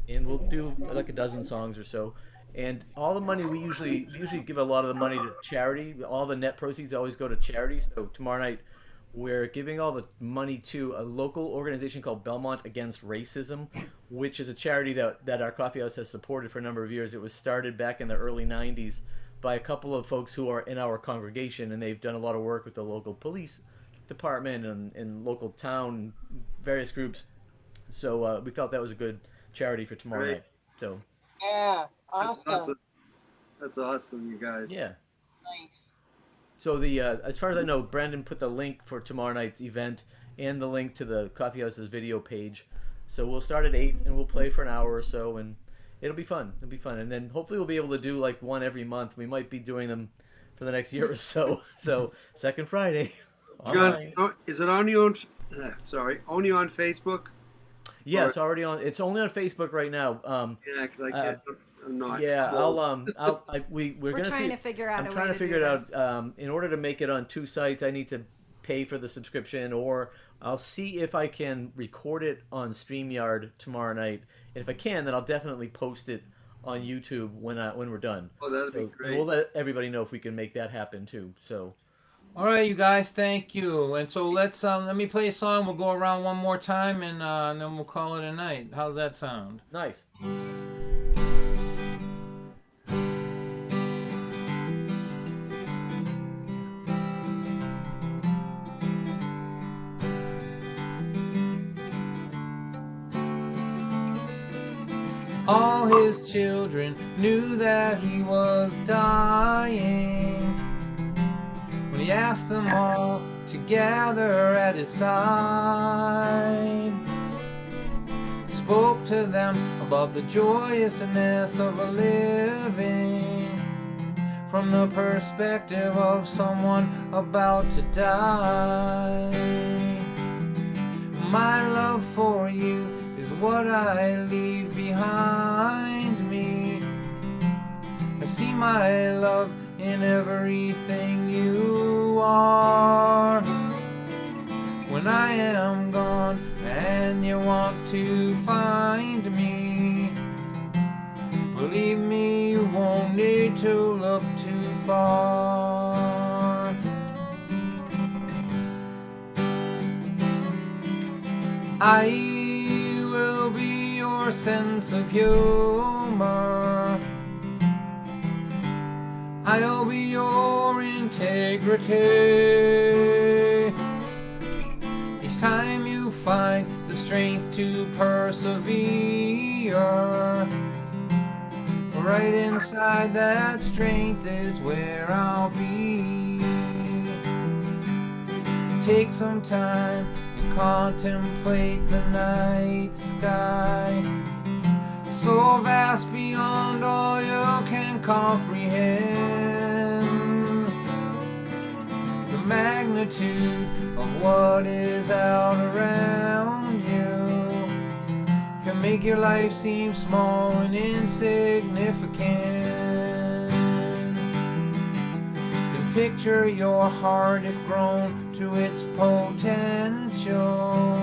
and we'll do like a dozen songs or so. And all the money we usually give a lot of the money to charity. All the net proceeds always go to charity. So tomorrow night, we're giving all the money to a local organization called Belmont Against Racism, which is a charity that our coffee house has supported for a number of years. It was started back in the early 90s by a couple of folks who are in our congregation, and they've done a lot of work with the local police department and local town, various groups. So we felt that was a good charity for tomorrow Great. night. So Yeah, That's awesome. awesome. That's awesome, you guys. yeah. Nice. So the as far as I know, Brandon put the link for tomorrow night's event and the link to the coffee house's video page. So we'll start at 8 and we'll play for an hour or so, and it'll be fun. It'll be fun, and then hopefully we'll be able to do like one every month. We might be doing them for the next year or so. So Second Friday. John, online. is it only on? Only on Facebook? Yeah, or- it's already on. It's only on Facebook right now. Yeah, because I can't. I'm not. Yeah, cool. we're We're gonna trying see. to figure out I'm a trying way to to figure do it this. out. In order to make it on two sites, I need to pay for the subscription, or I'll see if I can record it on StreamYard tomorrow night. And if I can, then I'll definitely post it on YouTube when we're done. Oh, that'd be And great. we'll let everybody know if we can make that happen too. So, All right, you guys, thank you. And so let me play a song. We'll go around one more time, and then we'll call it a night. How's that sound? nice. All his children knew that he was dying when he asked them all to gather at his side. Spoke to them about the joyousness of a living from the perspective of someone about to die. My love for you is what I leave behind me. I see my love in everything you are. When I am gone and you want to find me, believe me, you won't need to look too far. I will be your sense of humor. I'll be your integrity. Each time you find the strength to persevere, right inside that strength is where I'll be. Take some time and contemplate the night sky, so vast beyond all you can comprehend. The magnitude of what is out around you can make your life seem small and insignificant. Then picture your heart if grown to its potential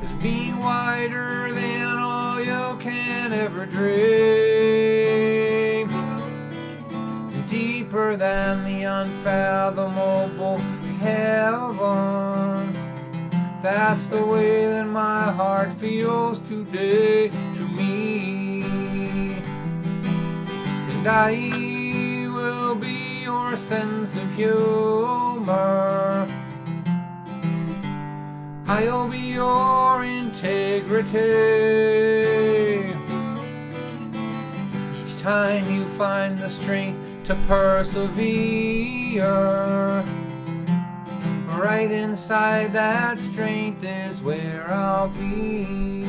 as being wider than all you can ever dream, and deeper than the unfathomable heavens. That's the way that my heart feels today to me. And I will be your sense of humor. I'll be your integrity. Each time you find the strength to persevere, right inside that strength is where I'll be.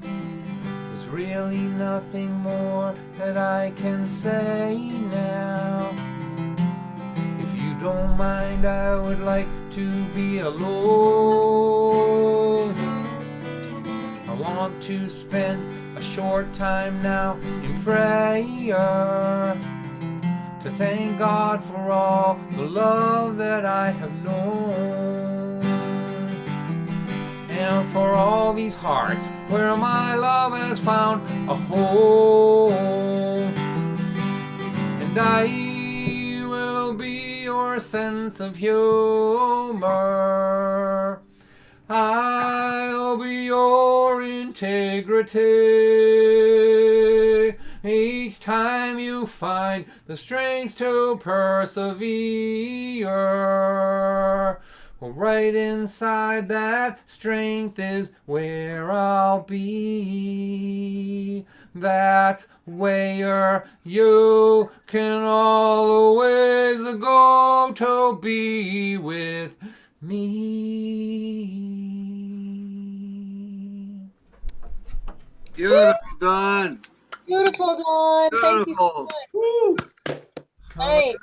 There's really nothing more that I can say now. If you don't mind, I would like to be alone. I want to spend a short time now in prayer, to thank God for all the love that I have known, and for all these hearts where my love has found a home. And I will be your sense of humor. I'll be your integrity. Each time you find the strength to persevere, right inside that strength is where I'll be. That's where you can always go to be with me. Beautiful, Don. Beautiful, Dawn. Thank you so Beautiful. much. Right.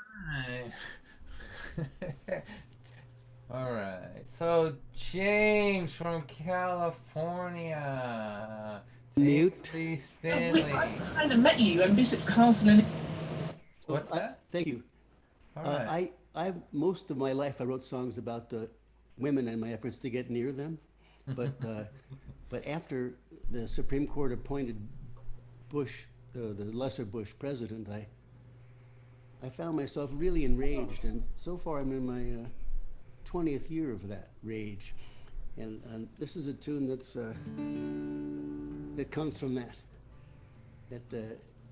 All right. So James from California. Mute. Lee Stanley. I kind of met you and Bishop's Castle and What's that? Thank you. All right. I most of my life I wrote songs about women and my efforts to get near them, but but after the Supreme Court appointed Bush, the lesser Bush president, I found myself really enraged, and so far I'm in my 20th year of that rage. And this is a tune that's that comes from that.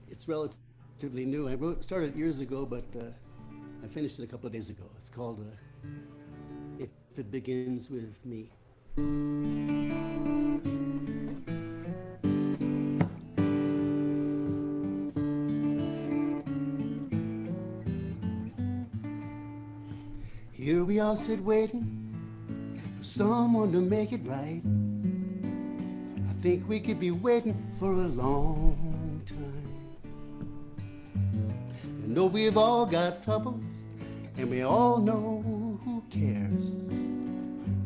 It's relatively new. Started years ago, but I finished it a couple of days ago. It's called If It Begins With Me. Here we all sit waiting for someone to make it right. I think we could be waiting for a long time. I know we've all got troubles, and we all know who cares.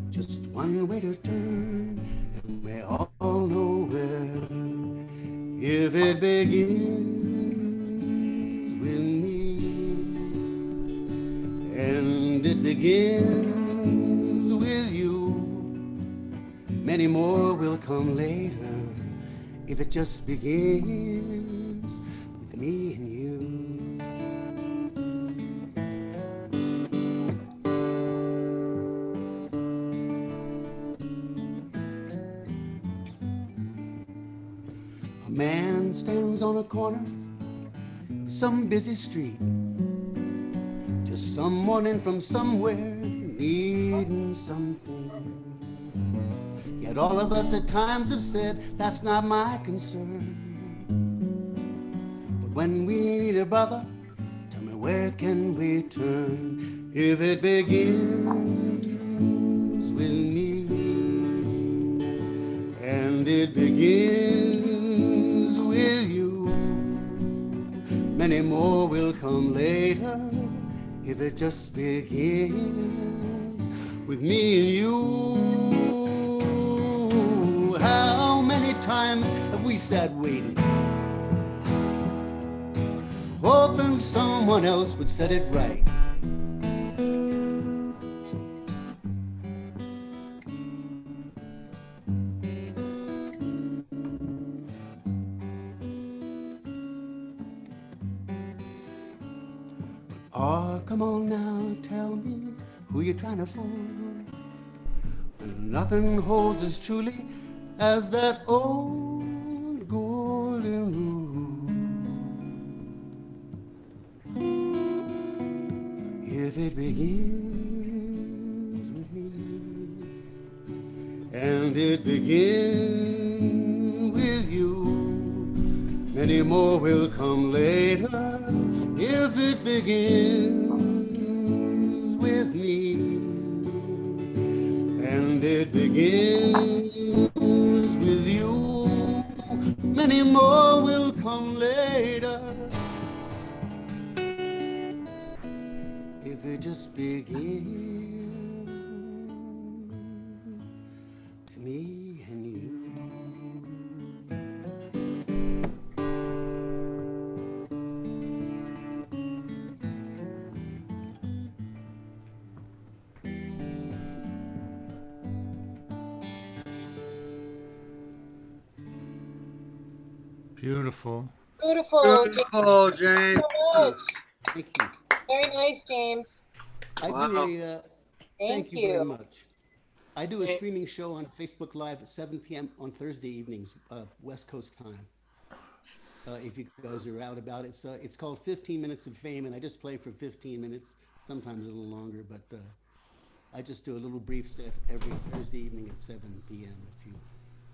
Just one way to turn, and we all know where. If it begins with me, and it begins with you, many more will come later. If it just begins with me and you. A man stands on a corner of some busy street, just someone in from somewhere needing something. Yet all of us at times have said, that's not my concern. But when we need a brother, tell me where can we turn? If it begins with me, and it begins with you, many more will come later. If it just begins with me and you. How many times have we sat waiting, hoping someone else would set it right? Oh, come on now, tell me who you're trying to fool. And nothing holds as truly as that old golden rule. If it begins with me, and it begins with you, many more will come later. If it begins with me, and it begins with you, many more will come later. If it just begins with me and you. Beautiful. Beautiful. Beautiful, James. So much. Thank you. Very nice, James. I do a, thank you very much. I do a Okay. streaming show on Facebook Live at 7 p.m. on Thursday evenings, West Coast time. If you guys are out about it. It's called 15 Minutes of Fame, and I just play for 15 minutes, sometimes a little longer, but I just do a little brief set every Thursday evening at 7 p.m. if you.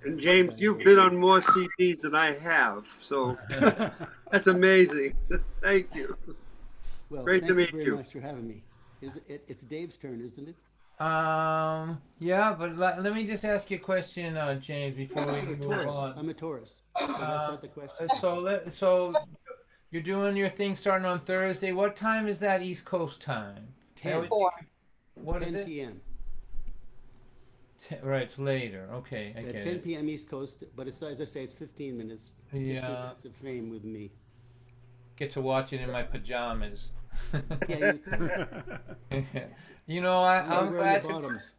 And James, you've been on more CDs than I have, so that's amazing. So thank you. Well, Great to meet thank you very much for having me. It's Dave's turn, isn't it? Yeah, but let me just ask you a question, James, before we move on. I'm a Taurus. So that's not the question. So you're doing your thing starting on Thursday. What time is that East Coast time? 10. What is 10 it? p.m. Right, it's later. Okay, I get 10 it. p.m. East Coast, but it's, as I say, it's 15 minutes. 15 minutes of fame with me. Get to watch it in my pajamas. Yeah, You know, I'm wearing glad the bottoms.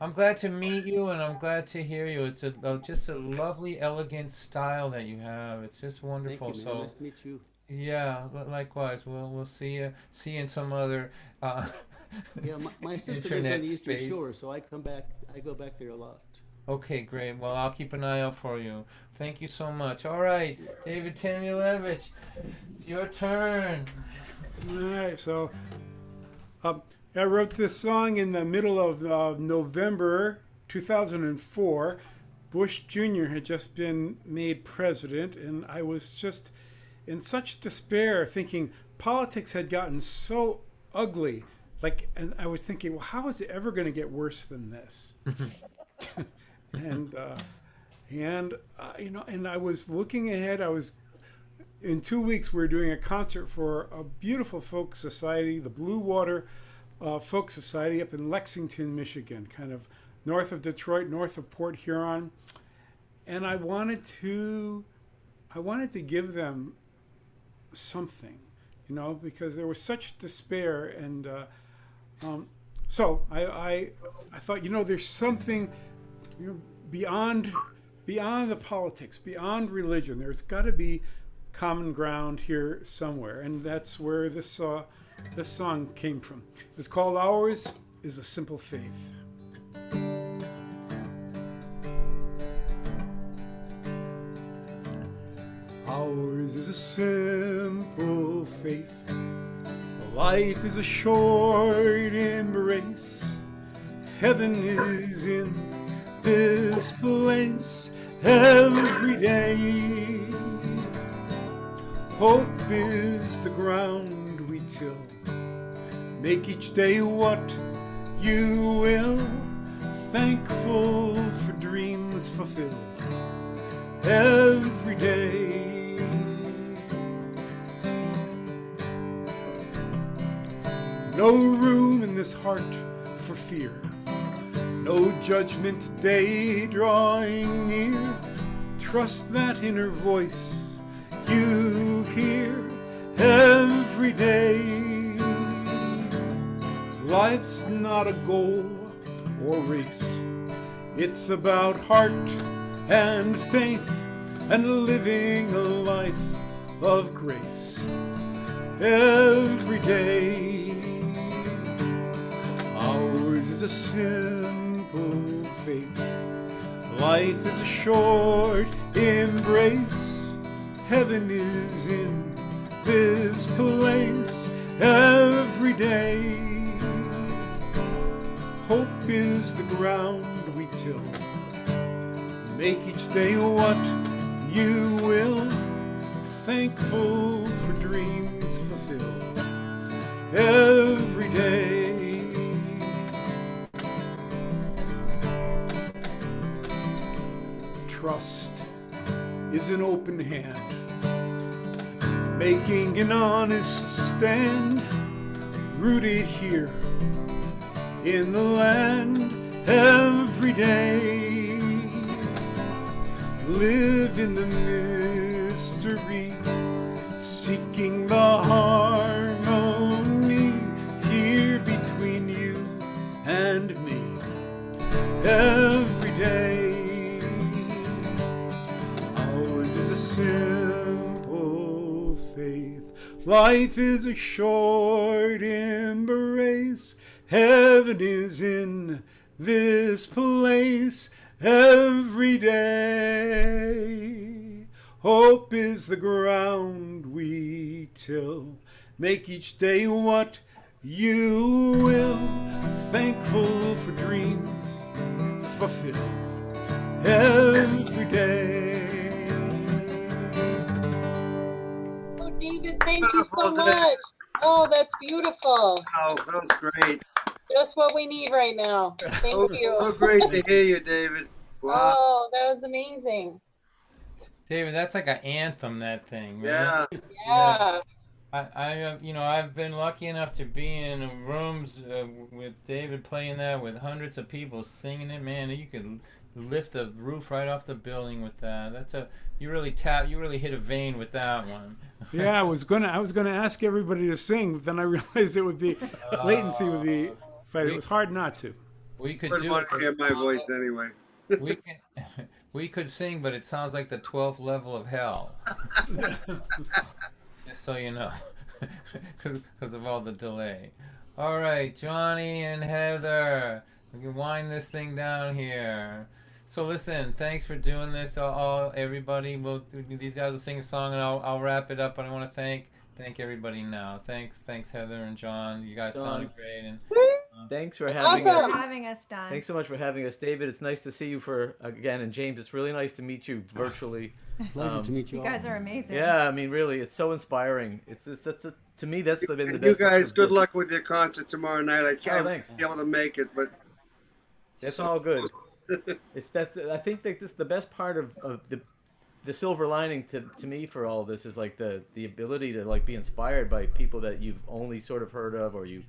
I'm glad to meet you, and I'm glad to hear you. It's just a lovely, elegant style that you have. It's just Thank wonderful. you, man. So, Nice to meet you. yeah, likewise. We'll see you in some other Yeah, my sister lives on internet the Eastern space. Shore, so I go back there a lot. Okay, great. Well, I'll keep an eye out for you. Thank you so much. All right, David Tamulevich, it's your turn. All right, so I wrote this song in the middle of November 2004. Bush Jr. had just been made president, and I was just in such despair, thinking politics had gotten so ugly. And I was thinking, well, how is it ever going to get worse than this? and and I was looking ahead. In 2 weeks, we were doing a concert for a beautiful folk society, the Blue Water Folk Society up in Lexington, Michigan, kind of north of Detroit, north of Port Huron. And I wanted to give them something, because there was such despair. And so I thought, there's something beyond the politics, beyond religion. There's got to be common ground here somewhere, and that's where this song came from. It's called "Ours is a Simple Faith." Ours is a simple faith. Life is a short embrace. Heaven is in this place every day. Hope is the ground we till. Make each day what you will. Thankful for dreams fulfilled every day. No room in this heart for fear. No judgment day drawing near. Trust that inner voice you hear every day. Life's not a goal or race. It's about heart and faith and living a life of grace every day. Ours is a simple faith. Life is a short embrace. Heaven is in this place every day. Hope is the ground we till. Make each day what you will. Thankful for dreams fulfilled every day. Trust is an open hand, making an honest stand, rooted here in the land every day. Live in the mystery, seeking the harmony here between you and me every day. Ours is a simple faith. Life is a short embrace. Heaven is in this place every day. Hope is the ground we till. Make each day what you will. Thankful for dreams fulfilled every day. Oh, David, thank you so much. Oh, that's beautiful. Oh, that was great. Just what we need right now. Thank you. So great to hear you, David. Wow. Oh, that was amazing. David, that's like an anthem, that thing. Man. Yeah. Yeah. I've been lucky enough to be in rooms with David playing that with hundreds of people singing it. Man, you could lift the roof right off the building with that. You really hit a vein with that one. Yeah, I was gonna ask everybody to sing, but then I realized it would be latency would be, but it was hard not to. We could Wouldn't do want it. to hear my voice anyway. We can, we could sing, but it sounds like the 12th level of hell. Just so you know, because of all the delay. All right, Johnny and Heather, we can wind this thing down here. So listen, thanks for doing this, all everybody. These guys will sing a song, and I'll wrap it up. But I want to thank everybody now. Thanks, Heather and John. You guys sounded great, and thanks for having us. For having us, Don. Thanks so much for having us, David. It's nice to see you again, and James. It's really nice to meet you virtually. Pleasure to meet you. You guys are amazing. Yeah, I mean, really, it's so inspiring. To me, that's been the And best. you guys, part of good this. luck with your concert tomorrow night. I can't thanks. be able to make it, but That's all good. I think that this the best part of the silver lining to me for all of this is like the ability to like be inspired by people that you've only sort of heard of or you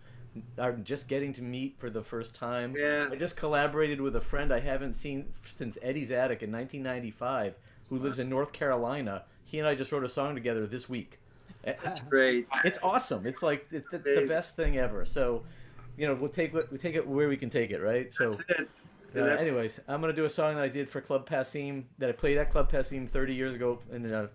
are just getting to meet for the first time. Yeah. I just collaborated with a friend I haven't seen since Eddie's Attic in 1995 who lives in North Carolina. He and I just wrote a song together this week. That's great. It's awesome. It's like it's the best thing ever. So, we'll take it where we can take it, right? So, anyways, I'm gonna do a song that I did for Club Passim that I played at Club Passim 30 years ago, and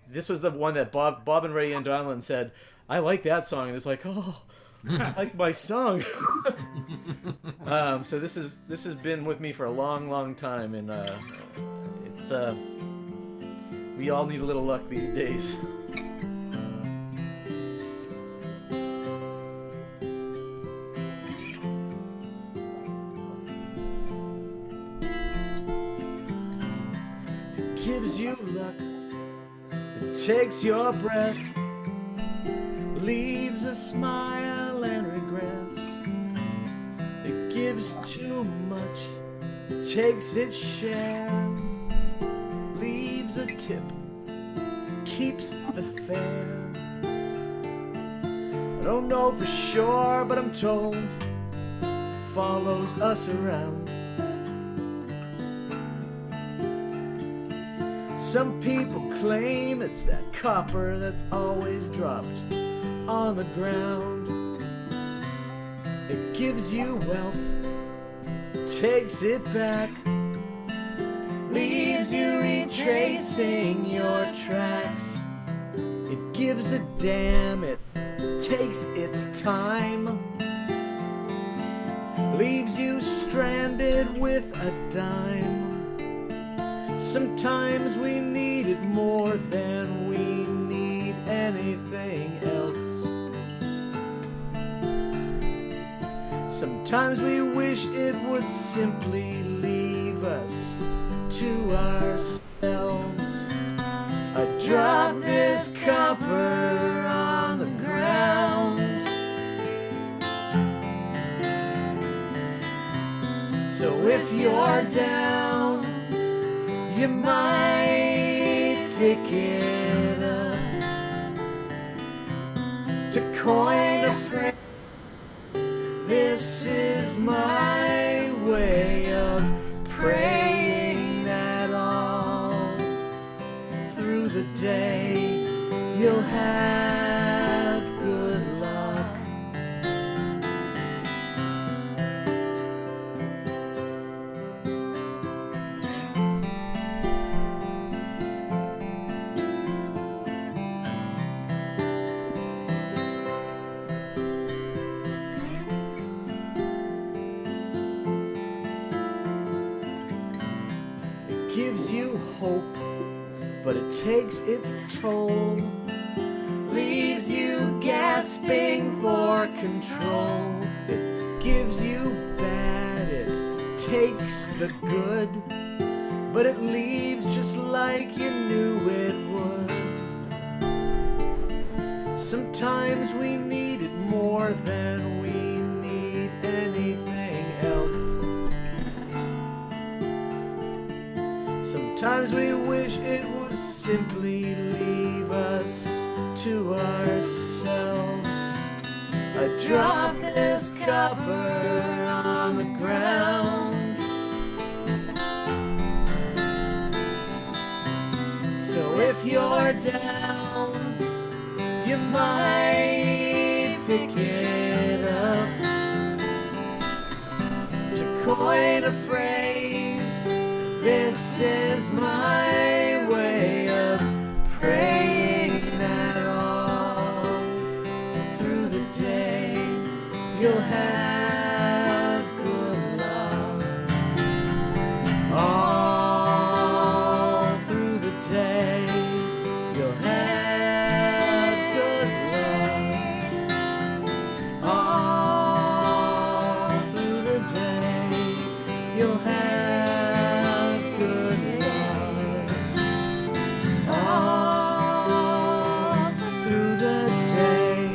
this was the one that Bob and Ray and Donlan said, "I like that song," and it's like, oh, I like my song. So this has been with me for a long, long time, and it's we all need a little luck these days. Gives you luck, it takes your breath, leaves a smile and regrets. It gives too much, it takes its share, leaves a tip, keeps the fare. I don't know for sure, but I'm told follows us around. Some people claim it's that copper that's always dropped on the ground. It gives you wealth, takes it back, leaves you retracing your tracks. It gives a damn, it takes its time, leaves you stranded with a dime. Sometimes we need it more than we need anything else. Sometimes we wish it would simply leave us to ourselves. I drop this copper on the ground. So if you're down, you might pick it up. To coin a phrase, this is my way of praying that all through the day you'll have good luck. Gives you hope, but it takes its toll, leaves you gasping for control. It gives you bad, it takes the good, but it leaves just like you knew it would. Sometimes we need it more than we need anything else. Sometimes we wish it would simply leave us to ourselves. I drop this copper on the ground. So if you're down, you might pick it up. coin a phrase. This is my way of praying that all through the day you'll have good luck. All through the day you'll have good luck. All through the day you'll have good luck. All through the day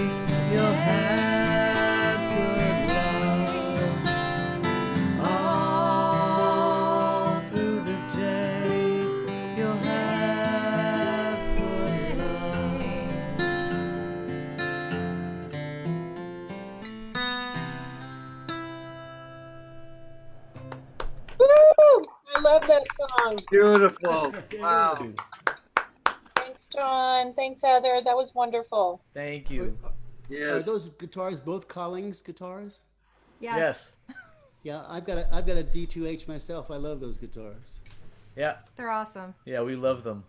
you'll have good luck. All through the day you'll have good Woo! I love that song. Beautiful. Wow. Thanks, John. Thanks, Heather. That was wonderful. Thank you. Are Yes. those guitars both Collings guitars? Yes. Yeah, I've got a D2H myself. I love those guitars. Yeah. They're awesome. Yeah, we love them.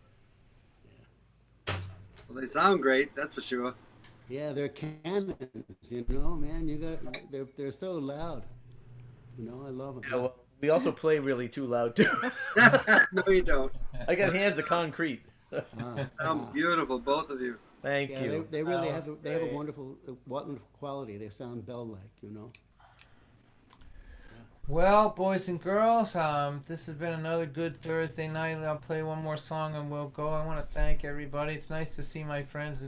Well, they sound great, that's for sure. Yeah, they're cannons. You know, man, they're so loud. You know, I love them. Yeah, well, we also play really too loud too. No, you don't. I got hands of concrete. Beautiful, both of you. Thank Yeah, you. they really That have was they have a great. wonderful quality. They sound bell-like, you know. Well, boys and girls, this has been another good Thursday night. I'll play one more song and we'll go. I want to thank everybody. It's nice to see my friends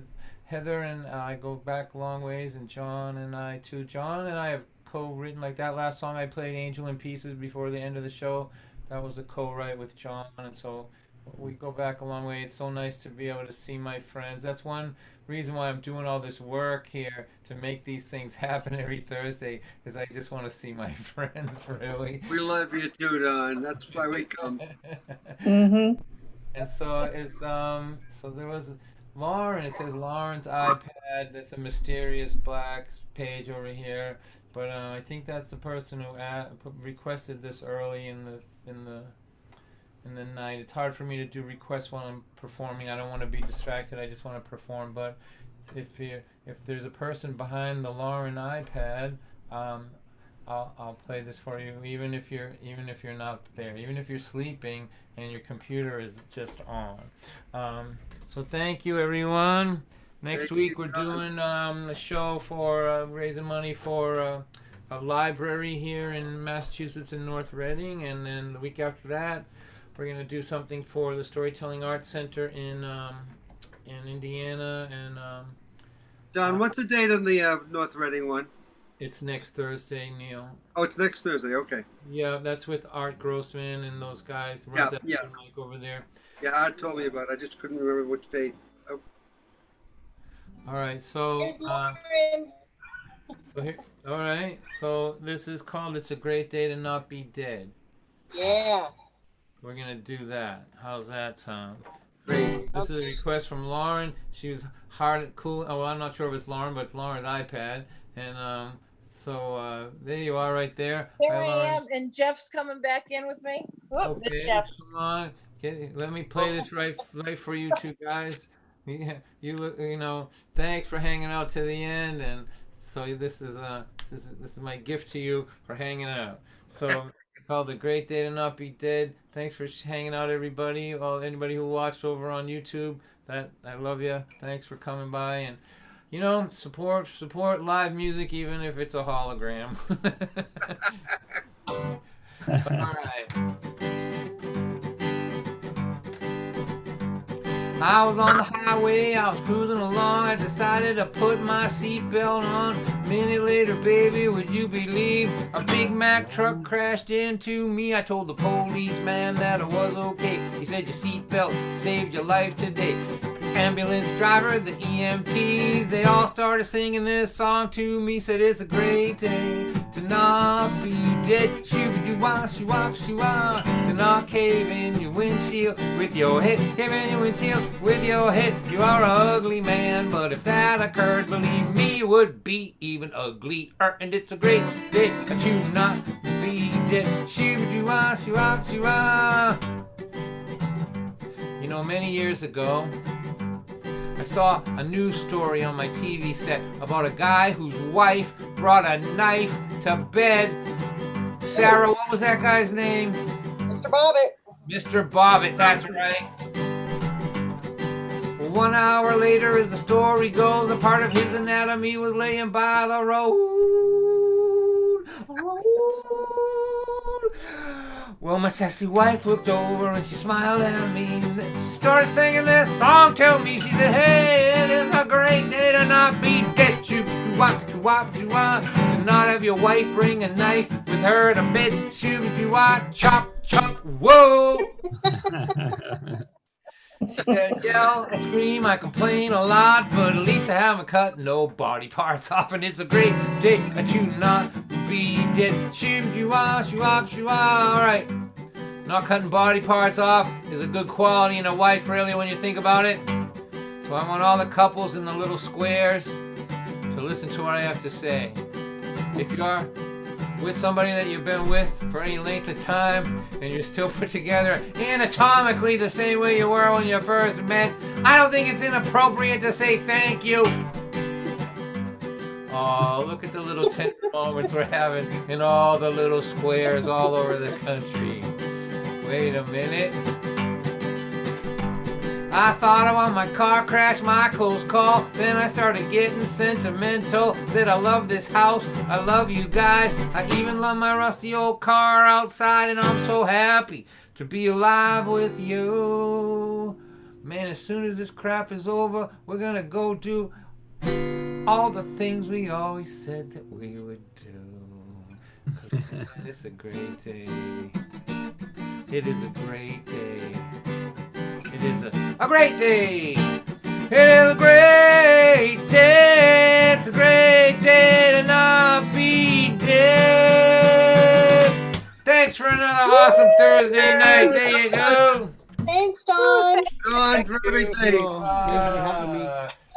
Heather and I go back a long ways, and John and I too. John and I have co-written, like that last song I played, Angel in Pieces, before the end of the show. That was a co-write with John, and so we go back a long way. It's so nice to be able to see my friends. That's one reason why I'm doing all this work here, to make these things happen every Thursday, because I just want to see my friends, really. We love you too, Don. That's why we come. And so it's so there was Lauren. It says Lauren's iPad. That's a mysterious black page over here, but I think that's the person who requested this early in the night. It's hard for me to do requests while I'm performing. I don't want to be distracted. I just want to perform. But if there's a person behind the Lauren iPad, I'll play this for you. Even if you're not there, even if you're sleeping and your computer is just on. So thank you, everyone. Next week we're doing a show for raising money for a library here in Massachusetts in North Reading, and then the week after that we're going to do something for the Storytelling Arts Center in Indiana. And Don, what's the date on the North Reading one? it's next Thursday, Neil. Oh, it's next Thursday. Okay. Yeah, that's with Art Grossman and those guys. Yeah, Rosetta yeah. and Mike over there. Yeah, Art told me about it. I just couldn't remember which date. Oh. All right, so Here's Lauren. so here, all right, so this is called "It's a Great Day to Not Be Dead." Yeah. We're gonna do that. How's that sound? Great. This is a request from Lauren. She was hard, cool. Oh, I'm not sure if it's Lauren, but it's Lauren's iPad. And so there you are, right there. There Hi, I Lauren. am, and Jeff's coming back in with me. Whoop, it's Okay, Jeff. come on. Let me play this right for you two guys. Yeah, you know, thanks for hanging out to the end, and so this is my gift to you for hanging out. So called "A Great Day to Not Be Dead." Thanks for hanging out, everybody. Well, anybody who watched over on YouTube, that I love you. Thanks for coming by, and you know, support live music, even if it's a hologram. All right. I was on the highway, I was cruising along, I decided to put my seatbelt on. A minute later, baby, would you believe a Big Mac truck crashed into me? I told the policeman that it was okay. He said your seatbelt saved your life today. Ambulance driver, the EMTs, they all started singing this song to me. Said it's a great day to not be dead. Shoo-be-doo-wah, shoo-wah, shoo-wah. To not cave in your windshield with your head. Cave in your windshield with your head. You are an ugly man, but if that occurred, believe me, you would be even uglier. And it's a great day to not be be dead. Shoo-doo-wah, shoo-wah, shoo-wah. You know, many years ago, I saw a news story on my TV set about a guy whose wife brought a knife to bed. Sarah, what was that guy's name? Mr. Bobbitt. Mr. Bobbitt, that's right. 1 hour later, as the story goes, a part of his anatomy was laying by the road. Well, my sassy wife looked over and she smiled at me. And she started singing this song to me. She said, hey, it is a great day to not be dead. Choo-wop, choo-wop, choo-wop. To not have your wife bring a knife with her to bed. Choo-wop, chop, chop, whoa. I yell, I scream, I complain a lot, but at least I haven't cut no body parts off, and it's a great day to not be dead. Shoo-wah, shoo-wah, shoo-wah. All right, not cutting body parts off is a good quality in a wife, really, when you think about it. So I want all the couples in the little squares to listen to what I have to say. If you are with somebody that you've been with for any length of time and you're still put together anatomically the same way you were when you first met, I don't think it's inappropriate to say thank you. Oh, look at the little tender moments we're having in all the little squares all over the country. Wait a minute. I thought about my car crash, my close call. Then I started getting sentimental. Said I love this house, I love you guys. I even love my rusty old car outside, and I'm so happy to be alive with you. Man, as soon as this crap is over, we're gonna go do all the things we always said that we would do. 'Cause it's a great day. It is a great day. It is a great day. It is a great day. It's a great day to not be dead. Thanks for another awesome Thursday night. There you go. Thanks, Don. Don, for everything.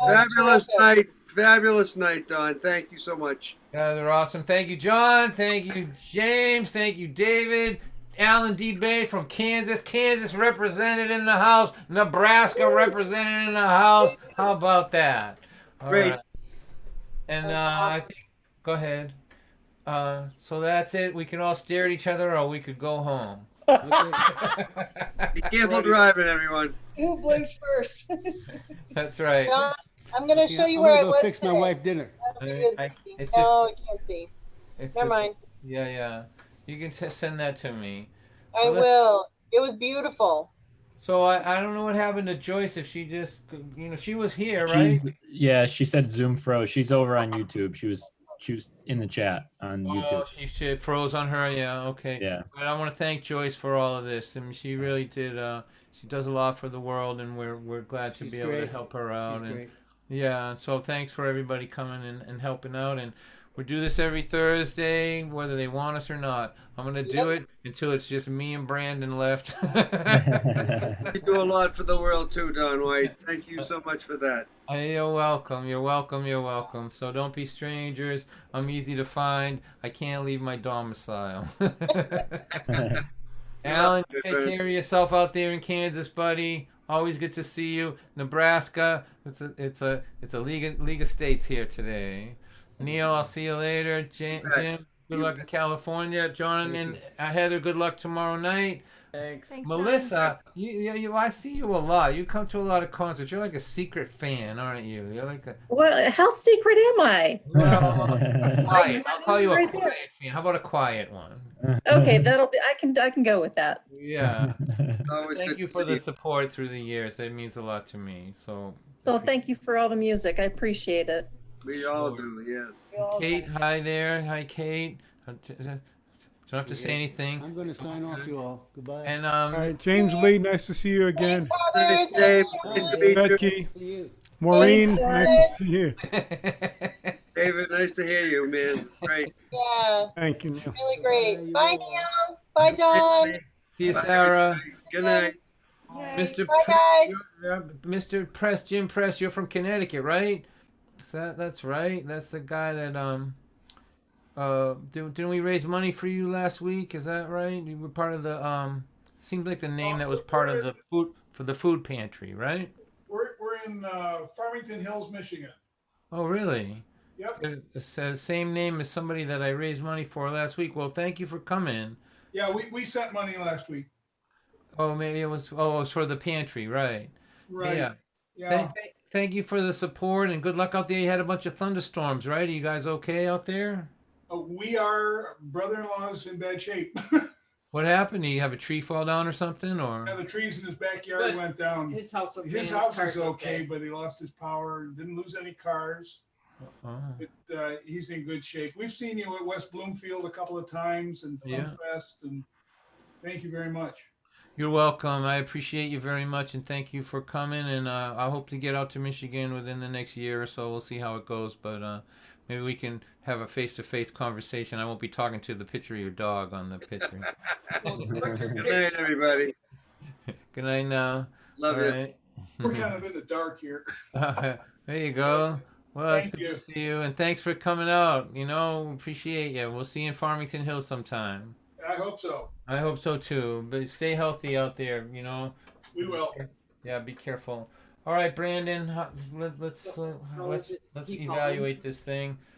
Fabulous night. Fabulous night, Don. Thank you so much. You guys are awesome. Thank you, John. Thank you, James. Thank you, David. Alan D. Bay from Kansas. Kansas represented in the house. Nebraska represented in the house. How about that? All Great. right. And I think, go ahead. So that's it. We can all stare at each other, or we could go home. Be careful driving, everyone. Who blinks first? That's right. Don, I'm going to show you I'm where gonna I go was fix my today. wife dinner. It's just, No, I can't see. it's Never just- mind. Yeah. You can send that to me. I will. It was beautiful. So I don't know what happened to Joyce, if she just, she was here, right? Yeah, she said Zoom froze. She's over on YouTube. She was in the chat on YouTube. Oh, she froze on her. Yeah, okay. Yeah. But I want to thank Joyce for all of this. I mean, she really did. She does a lot for the world, and we're glad to She's be able to great. help her out. She's and great. yeah, so thanks for everybody coming and helping out. And we do this every Thursday, whether they want us or not. I'm gonna do it until it's just me and Brandon left. You do a lot for the world too, Don White. Thank you so much for that. You're welcome. You're welcome. You're welcome. So don't be strangers. I'm easy to find. I can't leave my domicile. Alan, you take care of yourself out there in Kansas, buddy. Always good to see you. Nebraska. It's a league of states here today. Neil, I'll see you later. Jim, good luck in California. John and Heather, good luck tomorrow night. Thanks. Melissa, I see you a lot. You come to a lot of concerts. You're like a secret fan, aren't you? You're like a Well, how secret am I? quiet. I'll call you a Right there. quiet fan. How about a quiet one? Okay, that'll be. I can go with that. Yeah. Always Thank good you to for see the you. support through the years. That means a lot to me. So Well, thank you for all the music. I appreciate it. We all do, yes. Kate, hi there. Hi, Kate. Don't have to say anything. I'm going to sign off, you all. Goodbye. And All right, James Lee, nice to see you again. Hey, Dave, nice to meet you. Becky, Maureen, Thanks, nice to see you. David, nice to hear you, man. Great. Yeah, Thank you, Neil. really great. Bye, Neil. Bye, Don. see you, Bye. Sarah. Good night. Mr. Bye, guys. Mr. Press, Jim Press, you're from Connecticut, right? That's right. That's the guy that Didn't we raise money for you last week? Is that right? You were part of the seems like the name that was part of the food for the food pantry, right? We're in Farmington Hills, Michigan. Oh, really? Yep. It says same name as somebody that I raised money for last week. Well, thank you for coming. Yeah, we sent money last week. Oh, maybe it was. Oh, it was for the pantry, right? Right. Yeah. Yeah. Thank you for the support and good luck out there. You had a bunch of thunderstorms, right? Are you guys okay out there? We are brother-in-law's in bad shape. What happened? Did you have a tree fall down or somthing, or? Yeah, the trees in his backyard But went down. his house okay, His his house car's is okay, okay. but he lost his power. Didn't lose any cars. Oh. But he's in good shape. We've seen you at West Bloomfield a couple of times and Yeah. Fun Fest, and thank you very much. You're welcome. I appreciate you very much, and thank you for coming. And I hope to get out to Michigan within the next year or so. We'll see how it goes, but maybe we can have a face-to-face conversation. I won't be talking to the picture of your dog on the picture. Good night, everybody. Good night now. Love All you. right. We're kind of in the dark here. There you go. Well, it's Thank good you. to see you, and thanks for coming out. You know, appreciate you. We'll see you in Farmington Hills sometime. I hope so. I hope so too. But stay healthy out there. You know. We will. Yeah, be careful. All right, Brandon. Let's How is it? Keep evaluate this thing.